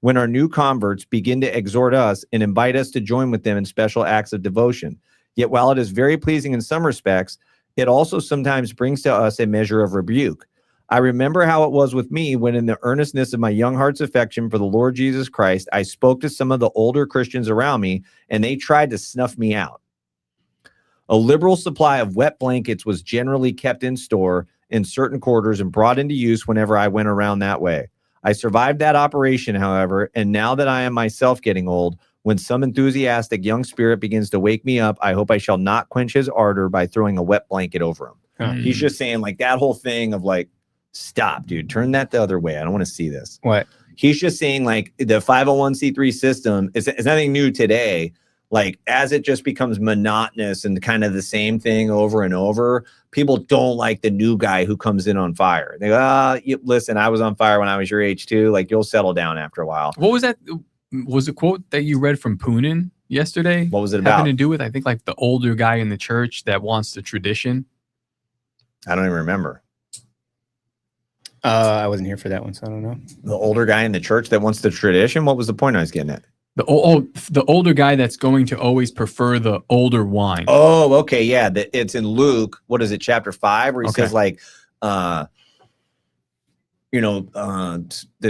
when our new converts begin to exhort us and invite us to join with them in special acts of devotion. Yet while it is very pleasing in some respects, it also sometimes brings to us a measure of rebuke. I remember how it was with me when in the earnestness of my young heart's affection for the Lord Jesus Christ, I spoke to some of the older Christians around me, and they tried to snuff me out. A liberal supply of wet blankets was generally kept in store in certain quarters and brought into use whenever I went around that way. I survived that operation, however, and now that I am myself getting old, when some enthusiastic young spirit begins to wake me up, I hope I shall not quench his ardor by throwing a wet blanket over him. He's just saying, like, that whole thing of like, stop, dude, turn that the other way. I don't want to see this. What? He's just saying, like, the 501c3 system is nothing new today. Like, as it just becomes monotonous and kind of the same thing over and over, people don't like the new guy who comes in on fire. They go, listen, I was on fire when I was your age too. Like, you'll settle down after a while. What was that? Was a quote that you read from Poonen yesterday? What was it about? Having to do with, I think, like the older guy in the church that wants the tradition. I don't even remember. I wasn't here for that one, so I don't know. The older guy in the church that wants the tradition? What was the point I was getting at? The older guy that's going to always prefer the older wine. Oh, okay. Yeah. It's in Luke. What is it? Chapter 5, where he says, like, that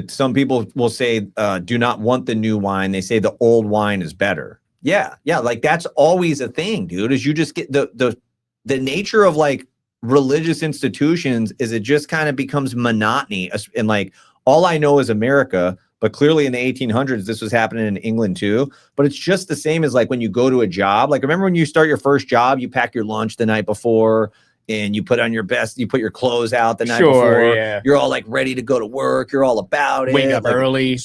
some people will say, do not want the new wine. They say the old wine is better. Yeah. Yeah. Like, that's always a thing, dude, is you just get the nature of like religious institutions is it just kind of becomes monotony. And like, all I know is America. But clearly in the 1800s, this was happening in England too. But it's just the same as like when you go to a job. Like, remember when you start your first job, you pack your lunch the night before and you put on your best, you put your clothes out the night before. Yeah. You're all like ready to go to work. You're all about it. Wake up like, early.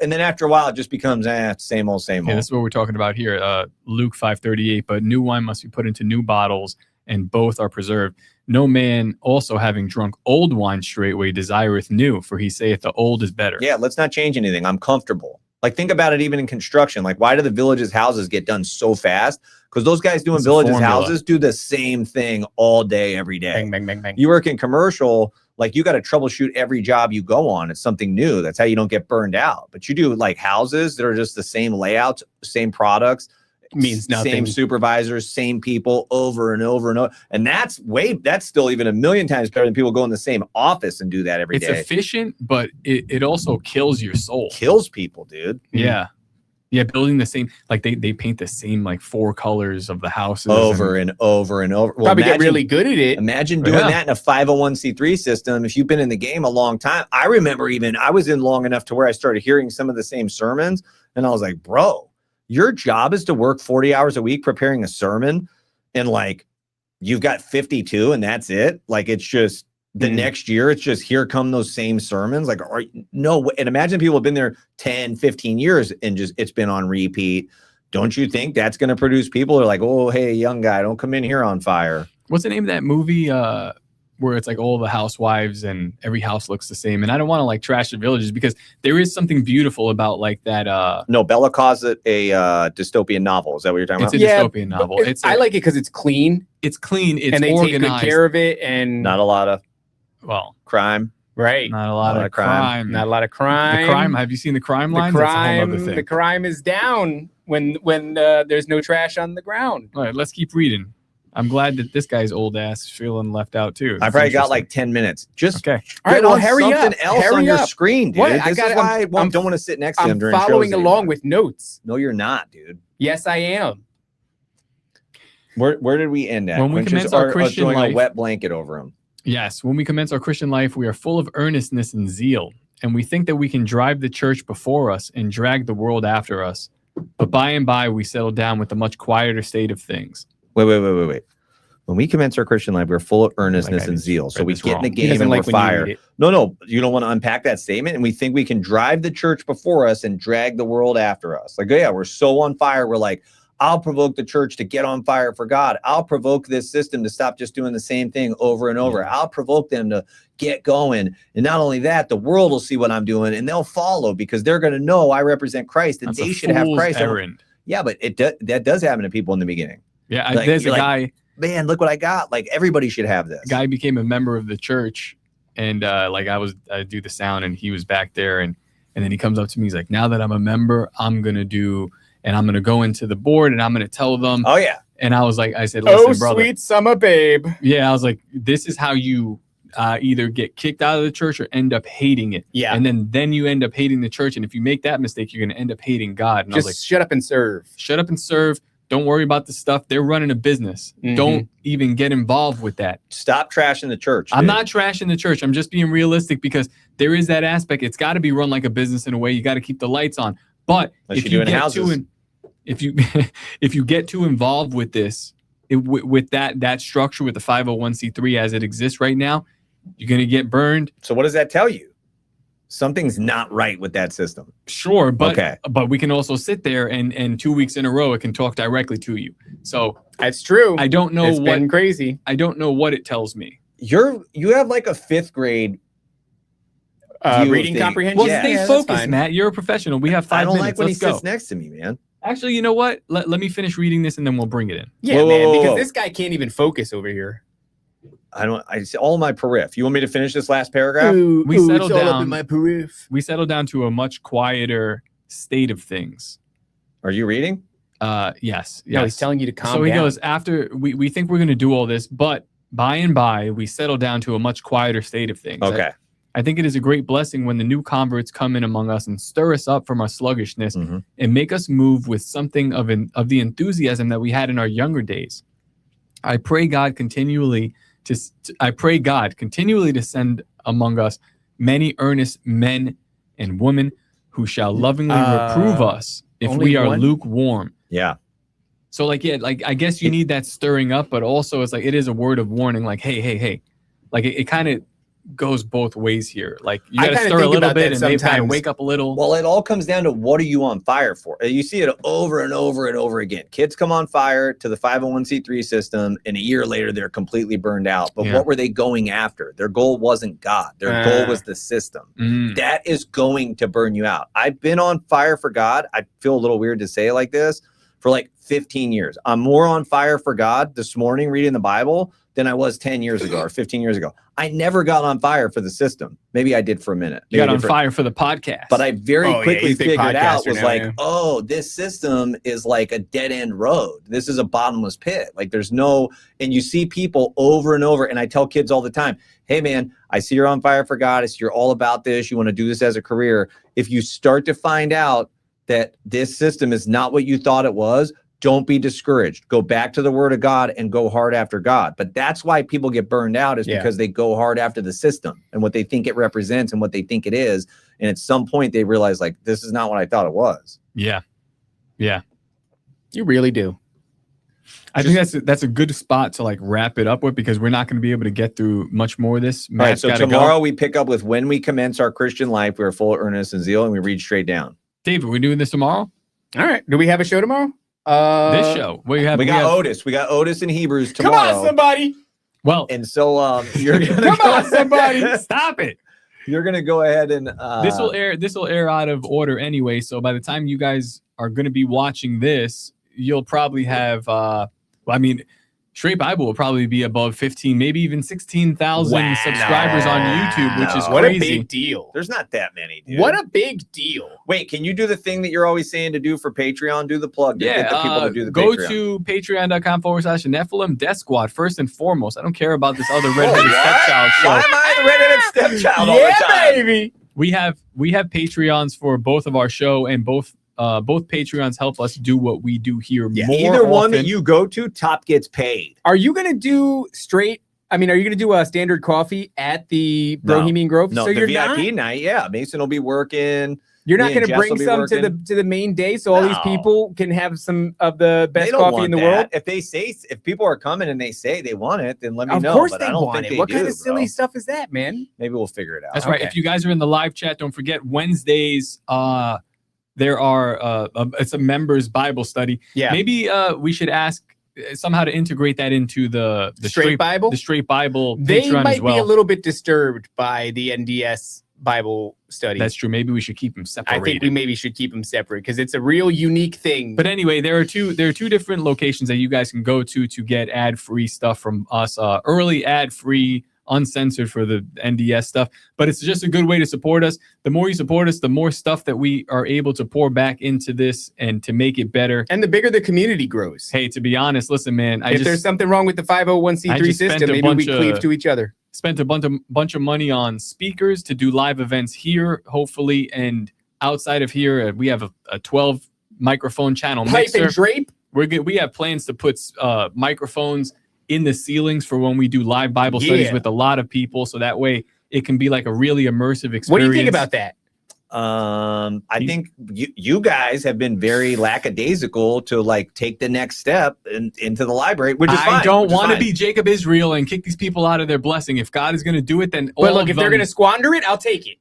And then after a while, it just becomes same old, same Yeah, old. that's what we're talking about here. Luke 5:38. But new wine must be put into new bottles, and both are preserved. no man also having drunk old wine straightway desireth new, for he saith the old is better. Yeah, let's not change anything. I'm comfortable. Like, think about it even in construction. Like, why do the villages' houses get done so fast? Because those guys doing villages' houses do the same thing all day, every day. Bang, bang, bang, bang. You work in commercial, like, you got to troubleshoot every job you go on. It's something new. That's how you don't get burned out. But you do like houses that are just the same layouts, same products, Means nothing. Same supervisors, same people over and over and over. And that's still even a million times better than people go in the same office and do that every day. It's efficient, but it also kills your soul. Kills people, dude. Yeah. Yeah, building the same, like they paint the same like 4 colors of the houses over and over and over. Well, probably get really good at it. Imagine doing that in a 501c3 system. If you've been in the game a long time, I remember I was in long enough to where I started hearing some of the same sermons, and I was like, bro, your job is to work 40 hours a week preparing a sermon, and like you've got 52 and that's it. Like, it's just the next year, it's just here come those same sermons. Like, no. And imagine people have been there 10, 15 years and just it's been on repeat. Don't you think that's going to produce people who are like, oh, hey, young guy, don't come in here on fire? What's the name of that movie where it's like all the housewives and every house looks the same? And I don't want to like trash the villages, because there is something beautiful about like that. No, Bella calls it a dystopian novel. Is that what you're talking about? It's a dystopian novel. I like it because it's clean. It's clean. It's and they organized. take good care of it, and not a lot of crime. Right. Not a lot of crime. Not a lot of crime. The crime. Have you seen the crime lines? The crime is down when there's no trash on the ground. All right, let's keep reading. I'm glad that this guy's old ass is feeling left out too. I probably got like 10 minutes. Just okay. All right, well, hurry up. Something else on your screen, dude. What? This is why I don't want to sit next to him during shows. I'm following along with notes. No, you're not, dude. Yes, I am. Where did we end at? When we commence our Christian life, a wet blanket over him. Yes, when we commence our Christian life, we are full of earnestness and zeal, and we think that we can drive the church before us and drag the world after us. But by and by, we settle down with a much quieter state of things. Wait. When we commence our Christian life, we're full of earnestness and zeal. So we get in the game and we're fire. No, you don't want to unpack that statement. And we think we can drive the church before us and drag the world after us. Like, yeah, we're so on fire. We're like, I'll provoke the church to get on fire for God. I'll provoke this system to stop just doing the same thing over and over. I'll provoke them to get going. And not only that, the world will see what I'm doing and they'll follow, because they're going to know I represent Christ and they should have Christ. Yeah, but that does happen to people in the beginning. Yeah, like, there's a guy. Man, look what I got. Like, everybody should have this. A guy became a member of the church, and like I do the sound, and he was back there, and then he comes up to me. He's like, now that I'm a member, I'm going to go into the board and I'm going to tell them. Oh, yeah. And I said, listen, brother. Sweet summer babe. Yeah, I was like, this is how you either get kicked out of the church or end up hating it. Yeah. And then you end up hating the church. And if you make that mistake, you're going to end up hating God. And just I was like, shut up and serve. Shut up and serve. Don't worry about the stuff. They're running a business. Mm-hmm. Don't even get involved with that. Stop trashing the church. I'm not trashing the church. I'm just being realistic, because there is that aspect. It's got to be run like a business in a way. You got to keep the lights on. But if you get too involved with this, with that structure, with the 501c3 as it exists right now, you're going to get burned. So what does that tell you? Something's not right with that system. Sure, but we can also sit there and 2 weeks in a row, it can talk directly to you. So that's true. I don't know. It's been crazy. I don't know what it tells me. You have like a 5th grade reading comprehension. Well, stay focused, Matt. You're a professional. We have 5 minutes. I don't like when he sits next to me, man. Actually, you know what? Let me finish reading this and then we'll bring it in. Yeah, because this guy can't even focus over here. I see all my periph. You want me to finish this last paragraph? We settled down. All up in my periph. We settled down to a much quieter state of things. Are you reading? Yes. No, he's telling you to calm down. So he goes, after we think we're going to do all this, but by and by we settle down to a much quieter state of things. Okay. I think it is a great blessing when the new converts come in among us and stir us up from our sluggishness and make us move with something of the enthusiasm that we had in our younger days. I pray God continually to send among us many earnest men and women who shall lovingly reprove us if we are lukewarm. Yeah. So I guess you need that stirring up, but also it's like, it is a word of warning. Like, hey, like it kind of goes both ways here. Like you I got to kinda stir a think little about bit that and they've got to sometimes. wake up a little. Well, it all comes down to what are you on fire for? You see it over and over and over again. Kids come on fire to the 501c3 system, and a year later they're completely burned out. But what were they going after? Their goal wasn't God. Their goal was the system. That is going to burn you out. I've been on fire for God. I feel a little weird to say it like this, for like 15 years. I'm more on fire for God this morning reading the Bible than I was 10 years ago or 15 years ago. I never got on fire for the system. Maybe I did for a minute. You got on fire for the podcast. But I very quickly figured out was now, like, oh, this system is like a dead end road. This is a bottomless pit. Like there's no, and you see people over and over. And I tell kids all the time, hey man, I see you're on fire for God. I see you're all about this. You want to do this as a career. If you start to find out that this system is not what you thought it was, don't be discouraged. Go back to the word of God and go hard after God. But that's why people get burned out is because they go hard after the system and what they think it represents and what they think it is. And at some point they realize like, this is not what I thought it was. Yeah. Yeah. You really do. I think that's a good spot to like wrap it up with, because we're not going to be able to get through much more of this. All right. So tomorrow we pick up with when we commence our Christian life, we are full of earnest and zeal, and we read straight down. David, we're doing this tomorrow? All right. Do we have a show tomorrow? This show. We got Otis. We got Otis in Hebrews tomorrow. Come on, somebody. Well, and so you're gonna come on, somebody. Stop it. You're gonna go ahead and this will air out of order anyway. So by the time you guys are gonna be watching this, you'll probably have Straight Bible will probably be above 15, maybe even 16,000 subscribers on YouTube, which is what crazy. A big deal. There's not that many, dude. What a big deal. Wait, can you do the thing that you're always saying to do for Patreon? Do the plug to get the people to do the go Patreon. to patreon.com/Nephilim Death Squad first and foremost. I don't care about this other redheaded stepchild show. Why am I the redheaded stepchild all the time? Baby. We have Patreons for both of our show, and both Patreons help us do what we do here. Yeah, more either one often. that you go to, Top gets paid. Are you going to do are you going to do a standard coffee at the Bohemian Grove? No, so the you're VIP night, yeah. Mason will be working. You're not Me going and to Jess bring will be some to working. the main day so all these No. people can have some of the They best don't coffee want in the that. world? If people are coming and they say they want it, then let me Of know. course but they I don't want think it. they What do, kind of silly bro. stuff is that, man? Maybe we'll figure it out. That's right. Okay. If you guys are in the live chat, don't forget Wednesdays. There are it's a members Bible study. Yeah. Maybe we should ask somehow to integrate that into the Straight Bible? the Straight Bible They Patreon might as well. be a little bit disturbed by the NDS Bible study. That's true. Maybe we should keep them separated. I think we maybe should keep them separate because it's a real unique thing. But anyway, there are two different locations that you guys can go to get ad-free stuff from us. Early ad-free, uncensored for the NDS stuff. But it's just a good way to support us. The more you support us, the more stuff that we are able to pour back into this and to make it better. And the bigger the community grows. Hey, to be honest, listen, man. If there's something wrong with the 501c3 system, maybe we cleave to each other. Spent a bunch of money on speakers to do live events here, hopefully, and outside of here, we have a 12 microphone channel Pipe mixer. and drape. We're good. We have plans to put microphones in the ceilings for when we do live Bible studies with a lot of people, so that way it can be like a really immersive experience. What do you think about that? I think you guys have been very lackadaisical to like take the next step into the library, which is fine. I don't want to be Jacob Israel and kick these people out of their blessing. If God is going to do it, then But look, if they're going to squander it, I'll take it.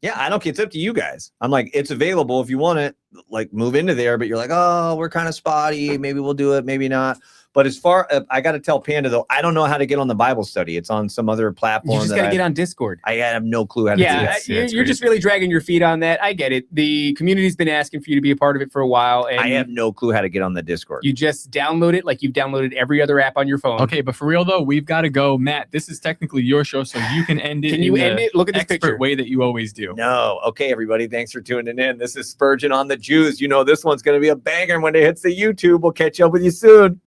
Yeah, I don't care. It's up to you guys. I'm like, it's available if you want it. Like, move into there. But you're like, oh, we're kind of spotty. Maybe we'll do it. Maybe not. But as far I got to tell Panda though, I don't know how to get on the Bible study. It's on some other platform. You just got to get on Discord. I have no clue how to do Yeah, it. you're just really dragging your feet on that. I get it. The community's been asking for you to be a part of it for a while, and I have no clue how to get on the Discord. You just download it like you've downloaded every other app on your phone. Okay, but for real though, we've got to go. Matt, this is technically your show, so you can end it. Can you end it? Look at this expert picture. way that you always do. No. Okay, everybody. Thanks for tuning in. This is Spurgeon on the Jews. You know this one's going to be a banger when it hits the YouTube. We'll catch up with you soon.